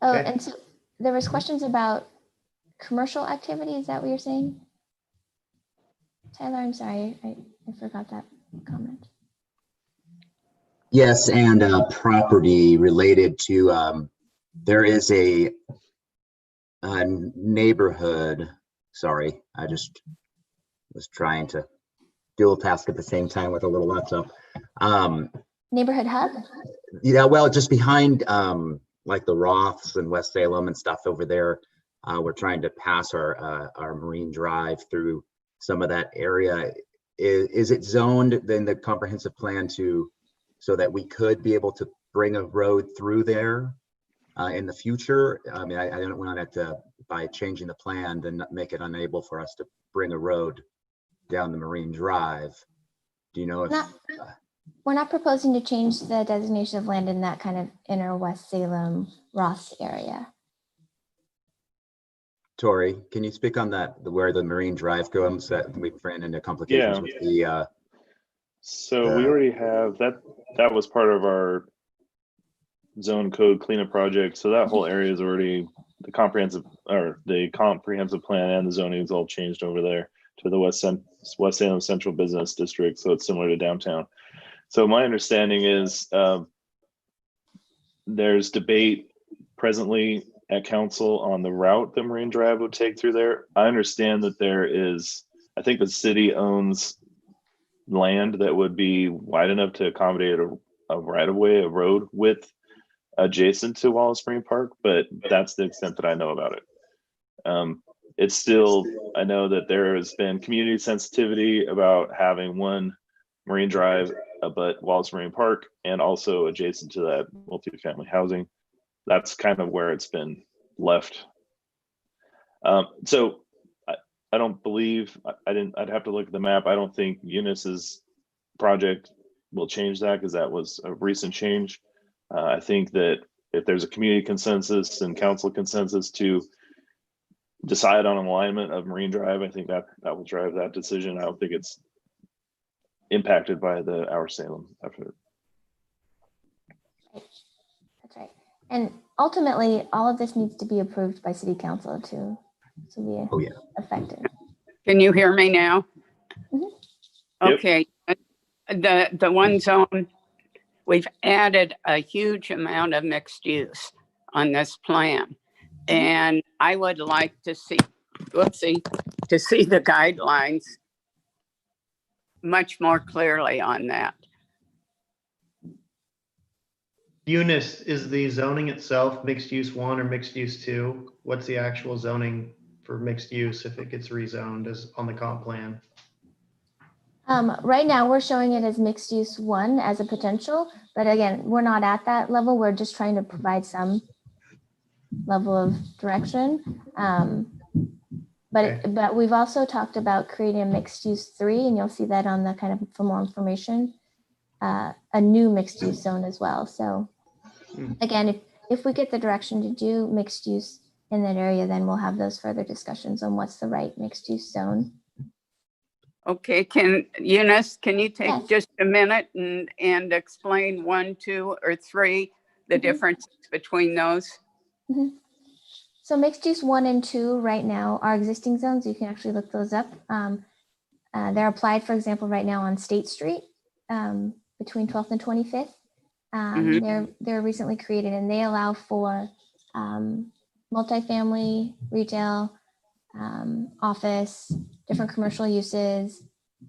Oh, Okay. and so there was questions about commercial activity. Is that what you're saying? Tyler, I'm sorry, I forgot that comment. Yes, and property related to, there is a neighborhood, sorry, I just was trying to dual task at the same time with a little laptop. Neighborhood hub? Yeah, well, just behind like the Roths and West Salem and stuff over there. We're trying to pass our Marine Drive through some of that area. Is it zoned in the comprehensive plan so that we could be able to bring a road through there in the future? I mean, I don't want it to, by changing the plan, then make it unable for us to bring a road down the Marine Drive. Do you know if? We're not proposing to change the designation of land in that kind of inner West Salem, Ross area. Tori, can you speak on that, where the Marine Drive goes, that we ran into complications with the So we already have that was part of our zone code cleanup project. So that whole area is already the comprehensive plan and the zoning is all changed over there to the West Salem Central Business District. So it's similar to downtown. So my understanding is there's debate presently at council on the route that Marine Drive would take through there. I understand that I think the city owns land that would be wide enough to accommodate a right-of-way, a road width adjacent to Wallace Marine Park, but that's the extent that I know about it. It's still, I know that there has been community sensitivity about having one Marine Drive, but Wallace Marine Park, and also adjacent to that multifamily housing. That's kind of where it's been left. So I don't believe, I'd have to look at the map. I don't think Eunice's project will change that because that was a recent change. I think that if there's a community consensus and council consensus to decide on an alignment of Marine Drive, I think that will drive that decision. I don't think it's impacted by our Salem effort. That's right. And ultimately, all of this needs to be approved by city council to be effective. Can you hear me now? Mm-hmm. Okay. Yep. The one zone, we've added a huge amount of mixed use on this plan. And I would like to see, to see the guidelines much more clearly on that. Eunice, is the zoning itself mixed use 1 or mixed use 2? What's the actual zoning for mixed use if it gets rezoned as on the comp plan? Right now, we're showing it as mixed use 1 as a potential, but again, we're not at that level. We're just trying to provide some level of direction. Okay. But we've also talked about creating a mixed use 3, and you'll see that on the kind of for more information, a new mixed use zone as well. So again, if we get the direction to do mixed use in that area, then we'll have those further discussions on what's the right mixed use zone. Okay, Eunice, can you take Yes. just a minute and explain 1, 2, or 3, the difference between those? So mixed use 1 and 2 right now are existing zones. You can actually look those up. They're applied, for example, right now on State Street between 12th and 25th. They're recently created, and they allow for multifamily, retail, office, different commercial uses,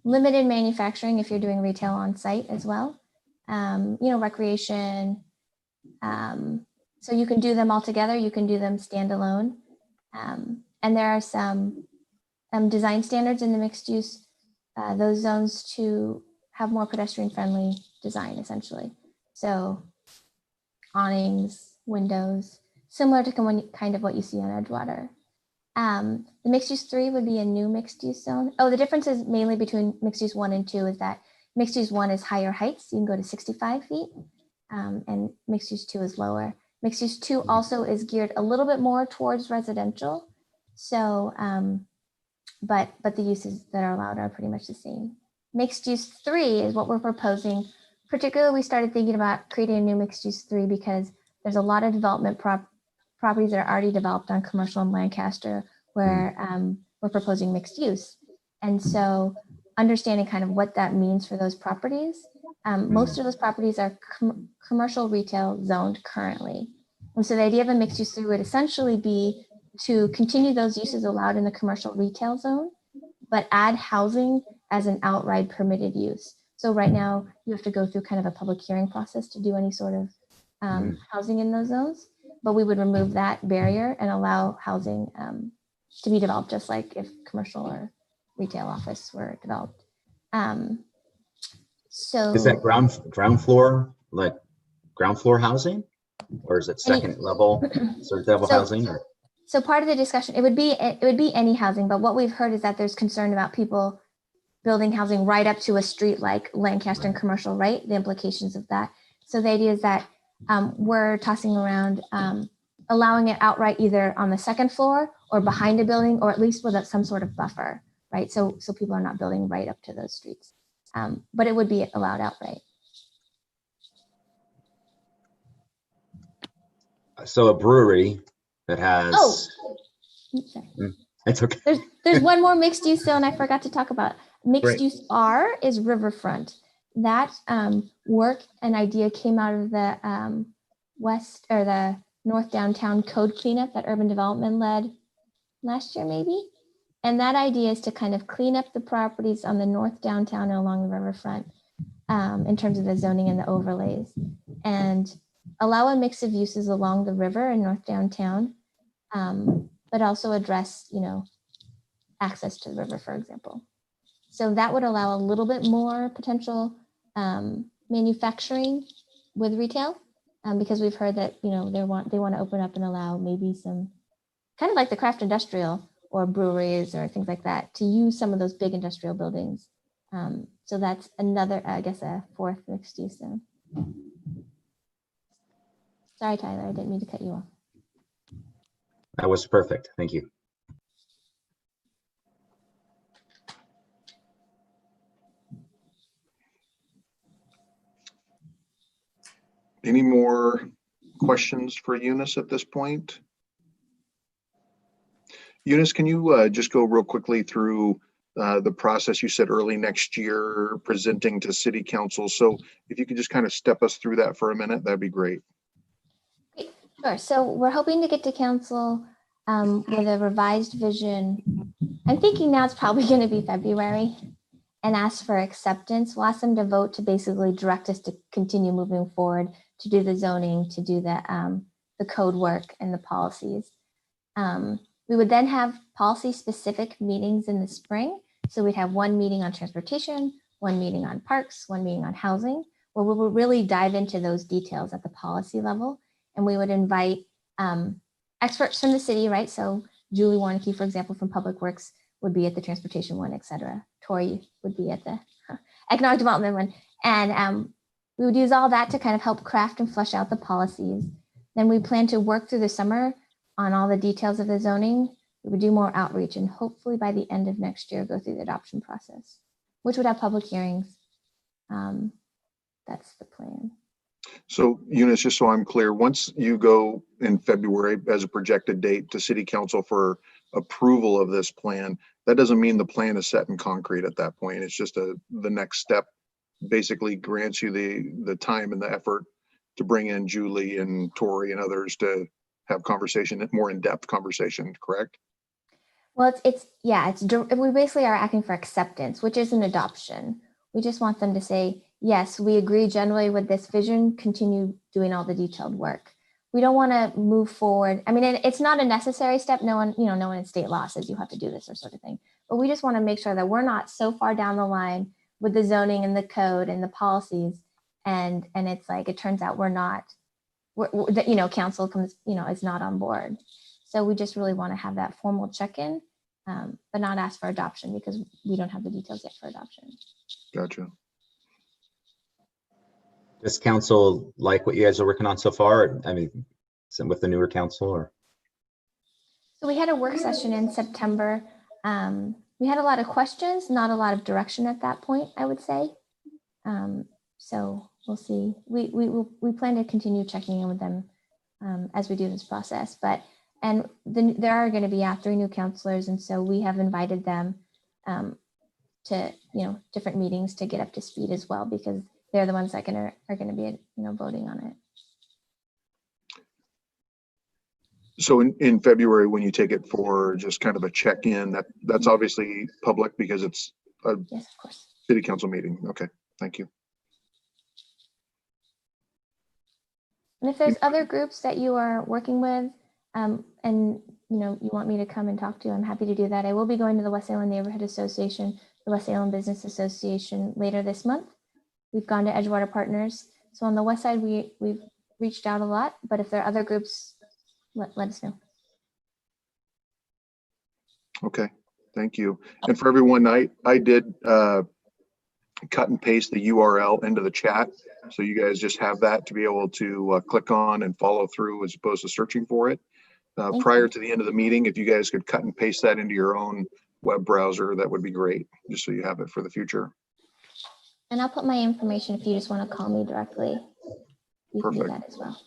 limited manufacturing if you're doing retail on site as well. Recreation. So you can do them all together. You can do them standalone. And there are some design standards in the mixed use, those zones to have more pedestrian friendly design essentially. So awnings, windows, similar to kind of what you see on Edgewater. The mixed use 3 would be a new mixed use zone. Oh, the difference is mainly between mixed use 1 and 2 is that mixed use 1 is higher heights. You can go to 65 feet, and mixed use 2 is lower. Mixed use 2 also is geared a little bit more towards residential. So, but the uses that are allowed are pretty much the same. Mixed use 3 is what we're proposing. Particularly, we started thinking about creating a new mixed use 3 because there's a lot of development properties that are already developed on commercial in Lancaster where we're proposing mixed use. And so understanding kind of what that means for those properties. Most of those properties are commercial retail zoned currently. And so the idea of a mixed use 3 would essentially be to continue those uses allowed in the commercial retail zone, but add housing as an outright permitted use. So right now you have to go through kind of a public hearing process to do any sort of housing in those zones, but we would remove that barrier and allow housing to be developed just like if commercial or retail office were developed. So Is that ground floor, like ground floor housing? Or is it second level, third level housing? Or? So part of the discussion, it would be any housing, but what we've heard is that there's concern about people building housing right up to a street like Lancaster and Commercial, right? The implications of that. So the idea is that we're tossing around allowing it outright either on the second floor or behind a building, or at least with some sort of buffer, right? So people are not building right up to those streets, but it would be allowed outright. So a brewery that has. Oh, sorry. It's okay. There's one more mixed use zone I forgot to talk about. Mixed use R is riverfront. That work and idea came out of the west or the north downtown code cleanup that urban development led last year, maybe. And that idea is to kind of clean up the properties on the north downtown and along the riverfront in terms of the zoning and the overlays, and allow a mix of uses along the river and north downtown, but also address, access to the river, for example. So that would allow a little bit more potential manufacturing with retail, because we've heard that, they want to open up and allow maybe some kind of like the craft industrial or breweries or things like that to use some of those big industrial buildings. So that's another, I guess, a fourth mixed use zone. Sorry, Tyler, I didn't mean to cut you off. That was perfect. Thank you. Any more questions for Eunice at this point? Eunice, can you just go real quickly through the process? You said early next year presenting to City Council. So if you could just kind of step us through that for a minute, that'd be great. Sure. So we're hoping to get to council with a revised vision. I'm thinking now it's probably going to be February, and ask for acceptance. We'll ask them to vote to basically direct us to continue moving forward, to do the zoning, to do the code work and the policies. We would then have policy specific meetings in the spring. So we'd have one meeting on transportation, one meeting on parks, one meeting on housing, where we would really dive into those details at the policy level. And we would invite experts from the city, right? So Julie Warnke, for example, from Public Works would be at the transportation one, et cetera. Tori would be at the economic development one. And we would use all that to kind of help craft and flesh out the policies. Then we plan to work through the summer on all the details of the zoning. We would do more outreach and hopefully by the end of next year, go through the adoption process, which would have public hearings. That's the plan. So Eunice, just so I'm clear, once you go in February as a projected date to city council for approval of this plan, that doesn't mean the plan is set in concrete at that point. It's just the next step basically grants you the time and the effort to bring in Julie and Tori and others to have conversation, more in-depth conversation, correct? Well, we basically are asking for acceptance, which is an adoption. We just want them to say, yes, we agree generally with this vision, continue doing all the detailed work. We don't want to move forward. I mean, it's not a necessary step. No one in state law says you have to do this or sort of thing. But we just want to make sure that we're not so far down the line with the zoning and the code and the policies. And it's like, it turns out council comes, is not on board. So we just really want to have that formal check-in, but not ask for adoption because we don't have the details yet for adoption. Gotcha. Does council like what you guys are working on so far? I mean, with the newer council or? So we had a work session in September. We had a lot of questions, not a lot of direction at that point, I would say. So we'll see. We plan to continue checking in with them as we do this process. There are going to be 3 new counselors, and so we have invited them to different meetings to get up to speed as well, because they're the ones that are going to be voting on it. So in February, when you take it for just kind of a check-in, that's obviously public because it's a Yes, of course. city council meeting. Okay, thank you. And if there's other groups that you are working with, and you want me to come and talk to, I'm happy to do that. I will be going to the West Salem Neighborhood Association, the West Salem Business Association later this month. We've gone to Edgewater Partners. So on the west side, we've reached out a lot, but if there are other groups, let us know. Okay, thank you. And for everyone, I did cut and paste the URL into the chat. So you guys just have that to be able to click on and follow through as opposed to searching for it. Prior to the end of the meeting, if you guys could cut and paste that into your own web browser, that would be great, just so you have it for the future. And I'll put my information if you just want to call me directly. You Perfect. can do that as well.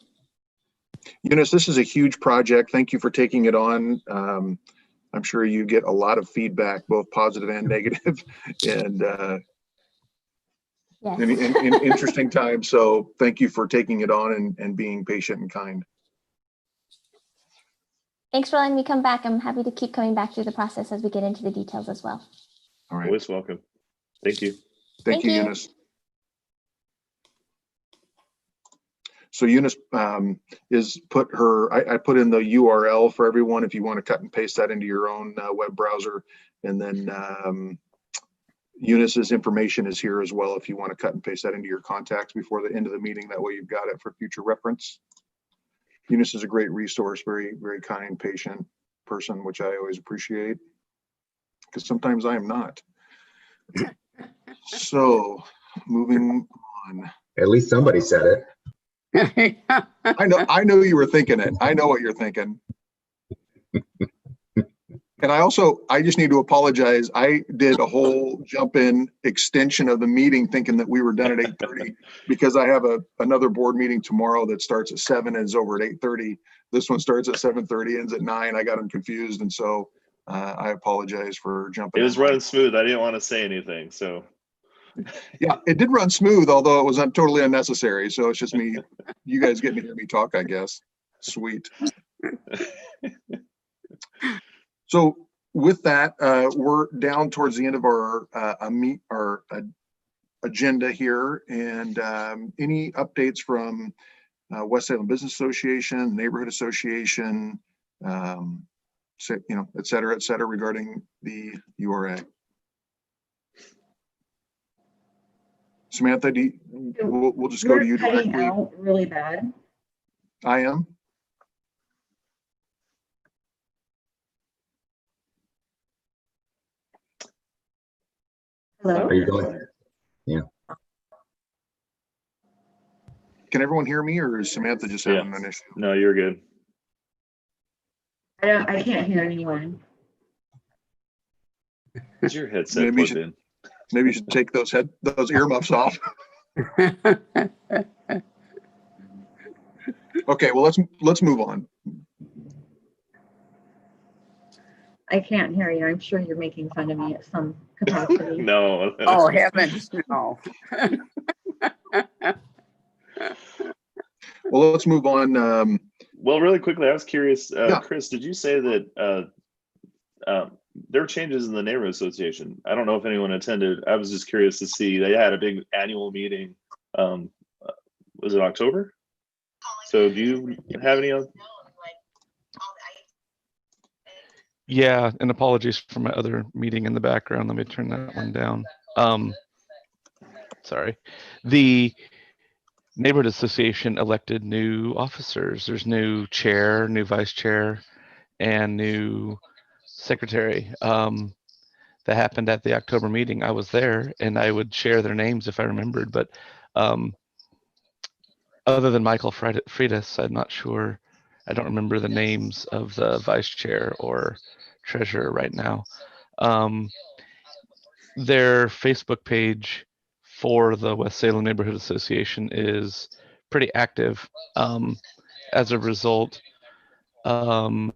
Eunice, this is a huge project. Thank you for taking it on. I'm sure you get a lot of feedback, both positive and negative, and Yes. in interesting times. So thank you for taking it on and being patient and kind. Thanks for letting me come back. I'm happy to keep coming back through the process as we get into the details as well. All right. Always welcome. Thank you. Thank you, Eunice. So Eunice is I put in the URL for everyone if you want to cut and paste that into your own web browser. And then Eunice's information is here as well if you want to cut and paste that into your contacts before the end of the meeting. That way you've got it for future reference. Eunice is a great resource, very, very kind, patient person, which I always appreciate, because sometimes I am not. So moving on. At least somebody said it. I know you were thinking it. I know what you're thinking. And I just need to apologize. I did a whole jump in extension of the meeting thinking that we were done at 8:30 because I have another board meeting tomorrow that starts at 7 and is over at 8:30. This one starts at 7:30, ends at 9. I got them confused. And so I apologize for jumping. It was running smooth. I didn't want to say anything. So yeah, it did run smooth, although it was totally unnecessary. So it's just me, you guys getting to hear me talk, I guess. Sweet. So with that, we're down towards the end of our agenda here, and any updates from West Salem Business Association, Neighborhood Association, et cetera, regarding the URA. Samantha, we'll just go to you You're cutting directly. out really bad. I am. Hello? Are you going? Yeah. Can everyone hear me, or is Samantha just having an issue? No, you're good. I can't hear anyone. Is your headset Maybe you plugged in? Maybe you should take those earmuffs off. Okay, well, let's move on. I can't hear you. I'm sure you're making fun of me at some capacity. No. Oh, heavens, no. Well, let's move on. Well, really quickly, I was curious, Yeah. Chris, did you say that there were changes in the neighborhood association? I don't know if anyone attended. I was just curious to see. They had a big annual meeting. Was it October? So do you have any other? Yeah, and apologies for my other meeting in the background. Let me turn that one down. Sorry. The neighborhood association elected new officers. There's new chair, new vice chair, and new secretary. That happened at the October meeting. I was there, and I would share their names if I remembered. But other than Michael Freitas, I'm not sure. I don't remember the names of the vice chair or treasurer right now. Their Facebook page for the West Salem Neighborhood Association is pretty active. As a result, they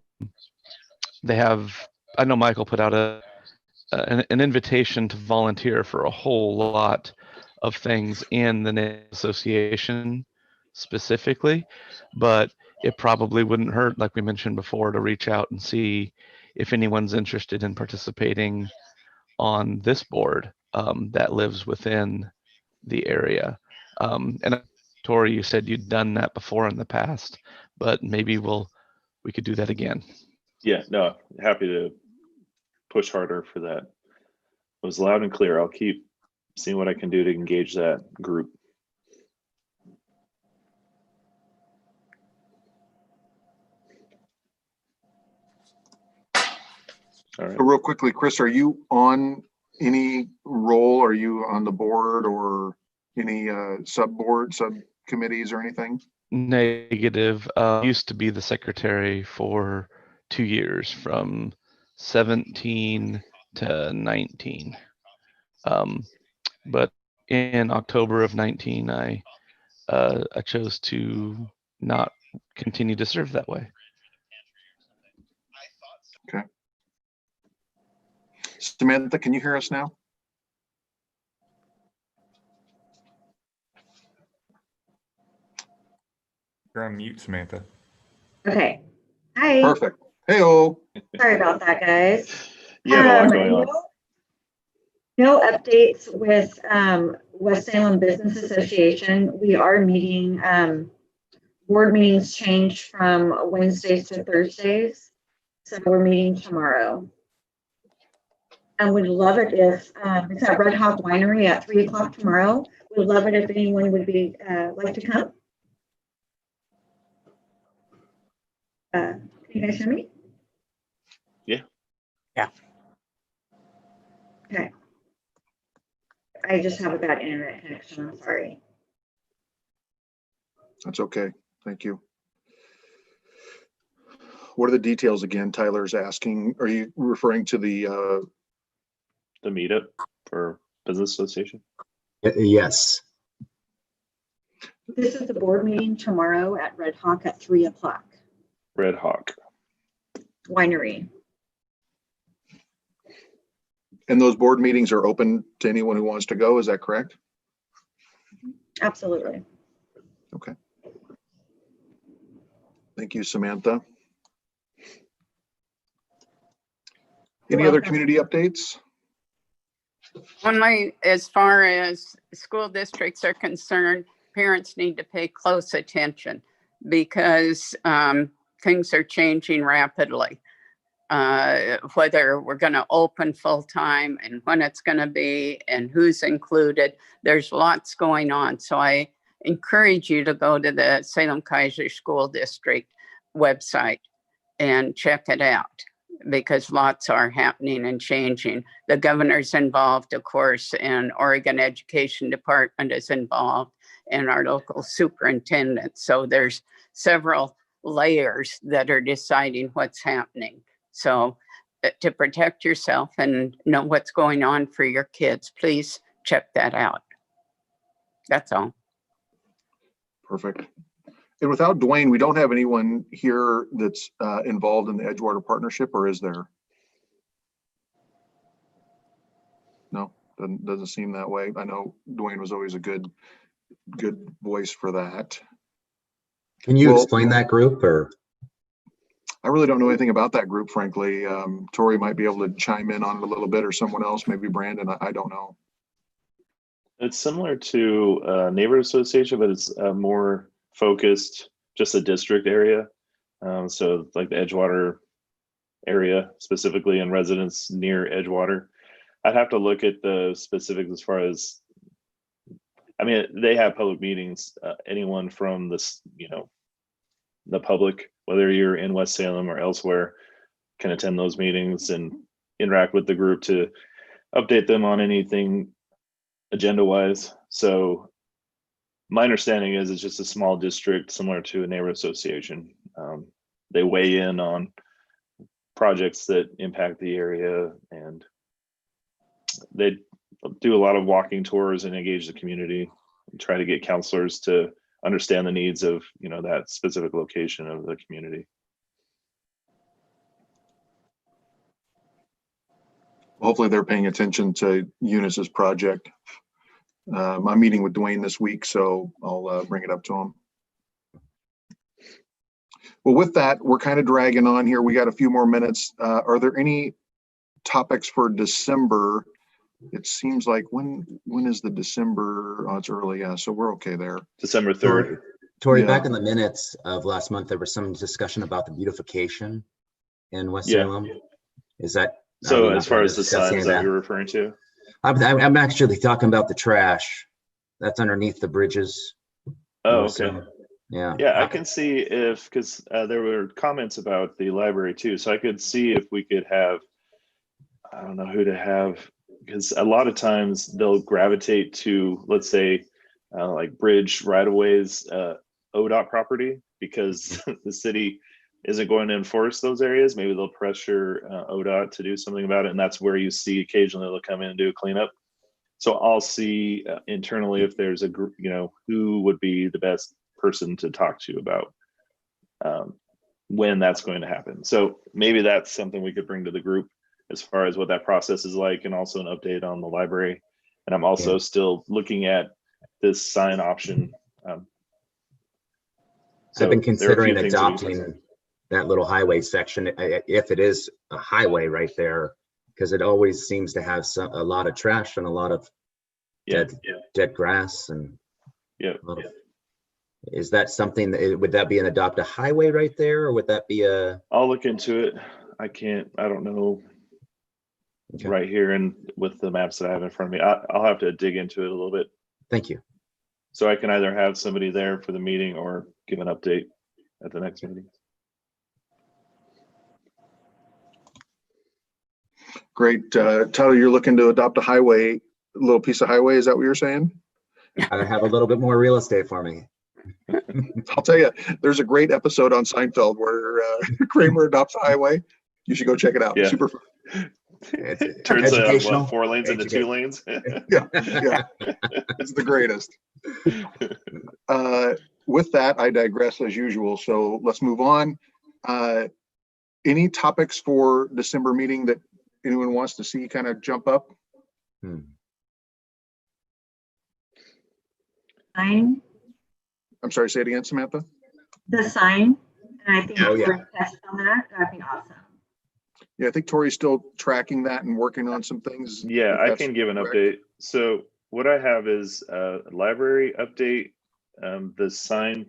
have, I know Michael put out an invitation to volunteer for a whole lot of things in the association specifically, but it probably wouldn't hurt, like we mentioned before, to reach out and see if anyone's interested in participating on this board that lives within the area. And Tori, you said you'd done that before in the past, but maybe we could do that again. Yeah, no, happy to push harder for that. It was loud and clear. I'll keep seeing what I can do to engage that group. All right. So real quickly, Chris, are you on any role? Are you on the board or any subcommittees or anything? Negative. Used to be the secretary for 2 years, from 17 to 19. But in October of 19, I chose to not continue to serve that way. Okay. Samantha, can you hear us now? You're on mute, Samantha. Okay. Hi. Perfect. Hey-o. Sorry about that, guys. You have a lot going on. No updates with West Salem Business Association. We are meeting, board meetings changed from Wednesdays to Thursdays. So we're meeting tomorrow. And we'd love it if, it's at Red Hawk Winery at 3 o'clock tomorrow. We'd love it if anyone would be like to come. Can you guys hear me? Yeah. Yeah. Okay. I just have a bad internet connection. I'm sorry. That's okay. Thank you. What are the details again? Tyler's asking. Are you referring to the meetup for business association? Yes. This is the board meeting tomorrow at Red Hawk at 3 o'clock. Red Hawk Winery. and those board meetings are open to anyone who wants to go, is that correct? Absolutely. Okay. Thank you, Samantha. Any other community updates? Only as far as school districts are concerned, parents need to pay close attention because things are changing rapidly. whether we're going to open full time and when it's going to be and who's included. There's lots going on. So I encourage you to go to the Salem Kaiser School District website and check it out, because lots are happening and changing. The governor's involved, of course, and Oregon Education Department is involved, and our local superintendent. So there's several layers that are deciding what's happening. So to protect yourself and know what's going on for your kids, please check that out. That's all. Perfect. And without Dwayne, we don't have anyone here that's involved in the Edgewater partnership, or is there? No, doesn't seem that way. I know Dwayne was always a good voice for that. Can you explain that group, or? I really don't know anything about that group, frankly. Tori might be able to chime in on it a little bit, or someone else, maybe Brandon. I don't know. It's similar to neighborhood association, but it's more focused, just a district area. So like the Edgewater area specifically, and residents near Edgewater. I'd have to look at the specifics as far as, I mean, they have public meetings. Anyone from this, the public, whether you're in West Salem or elsewhere, can attend those meetings and interact with the group to update them on anything agenda wise. So my understanding is it's just a small district similar to a neighborhood association. They weigh in on projects that impact the area, and they do a lot of walking tours and engage the community and try to get counselors to understand the needs of that specific location of the community. Hopefully they're paying attention to Eunice's project. I'm meeting with Dwayne this week, so I'll bring it up to him. Well, with that, we're kind of dragging on here. We got a few more minutes. Are there any topics for December? It seems like when is the December? Oh, it's early. Yeah, so we're okay there. December 3rd. Tori, Yeah. back in the minutes of last month, there was some discussion about the beautification in West Salem. Is that so? As far as the signs that you're referring to, I'm actually talking about the trash that's underneath the bridges. Oh, okay. Yeah. Yeah, I can see if, because there were comments about the library too, so I could see if we could have, I don't know who to have, because a lot of times they'll gravitate to, let's say, like bridge right-of-ways, ODOT property, because the city isn't going to enforce those areas. Maybe they'll pressure ODOT to do something about it, and that's where you see occasionally they'll come in and do a cleanup. So I'll see internally if there's a group, who would be the best person to talk to about when that's going to happen. So maybe that's something we could bring to the group as far as what that process is like, and also an update on the library. And I'm also still looking at this sign option. So I've been considering adopting that little highway section, if it is a highway right there, because it always seems to have a lot of trash and a lot of dead grass and is that something that would that be an adopt a highway right there, or would that be a? I'll look into it. I don't know right here and with the maps that I have in front of me. I'll have to dig into it a little bit. Thank you. So I can either have somebody there for the meeting or give an update at the next meeting. Great. Tyler, you're looking to adopt a little piece of highway. Is that what you're saying? I have a little bit more real estate for me. I'll tell you, there's a great episode on Seinfeld where Kramer adopts a highway. You should go check it out. Yeah. Super fun. Turns 4 lanes into 2 lanes. yeah. It's the greatest. With that, I digress as usual. So let's move on. Any topics for December meeting that anyone wants to see kind of jump up? Sign. I'm sorry, say it again, Samantha. The sign, and I think we're testing on that. That'd be awesome. Yeah, I think Tori's still tracking that and working on some things. Yeah, I can give an update. So what I have is a library update, the sign,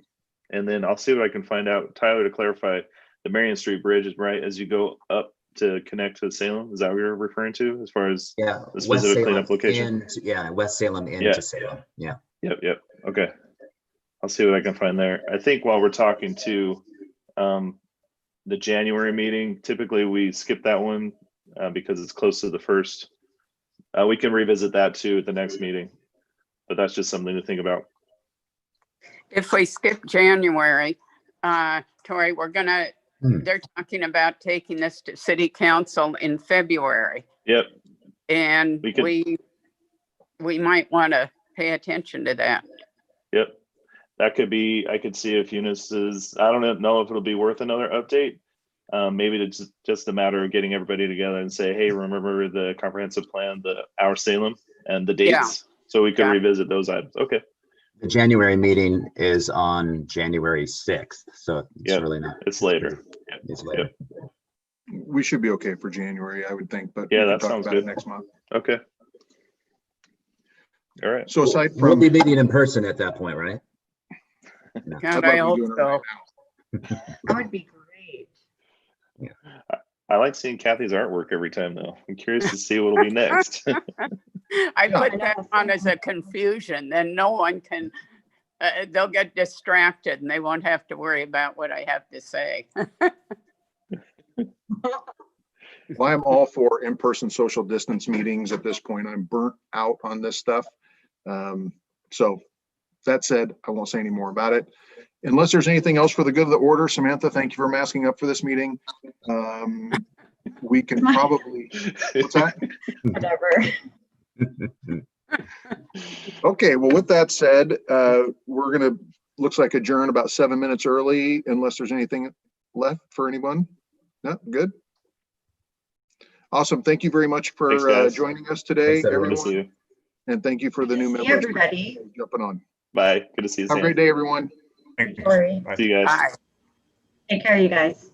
and then I'll see what I can find out. Tyler, to clarify, the Marion Street Bridge is right as you go up to connect to Salem. Is that what you're referring to as far as Yeah, the West specific Salem cleanup location? yeah, West Salem into Yeah. Salem. Yeah. Yep. Okay. I'll see what I can find there. I think while we're talking to the January meeting, typically we skip that one because it's close to the first. We can revisit that too at the next meeting, but that's just something to think about. If we skip January, Tori, they're talking about taking this to city council in February. Yep. And we might want to pay attention to that. Yep. That could be, I could see if Eunice is, I don't know if it'll be worth another update. Maybe it's just a matter of getting everybody together and say, hey, remember the comprehensive plan, our Salem and the dates. Yeah. So we could revisit those items. Okay. The January meeting is on January 6th. So it's really not. It's later. It's later. Yep. We should be okay for January, I would think, but Yeah, we can that talk sounds about it good. next month. Okay. All right. So aside We'll from, be meeting in person at that point, right? No. God, I'd I love hope to be doing it so. right now. That would be great. I like seeing Kathy's artwork every time though. I'm curious to see what'll be next. I put I that know. on as a confusion, then no one can, they'll get distracted and they won't have to worry about what I have to say. Well, I'm all for in-person social distance meetings at this point. I'm burnt out on this stuff. So that said, I won't say any more about it. Unless there's anything else for the good of the order, Samantha, thank you for masking up for this meeting. We can probably, what's that? Whatever. Okay, well, with that said, we're gonna, looks like adjourn about 7 minutes early unless there's anything left for anyone. No, good. Awesome. Thank you very much for Thanks, guys. joining us today, Thanks, everyone. Good to see everyone. you. And thank you for the new See members. everybody. Jumping on. Bye. Good to see you, Have a Sam. great day, everyone. Thank you. Sorry. Bye. See you guys. Bye. Take care, you guys.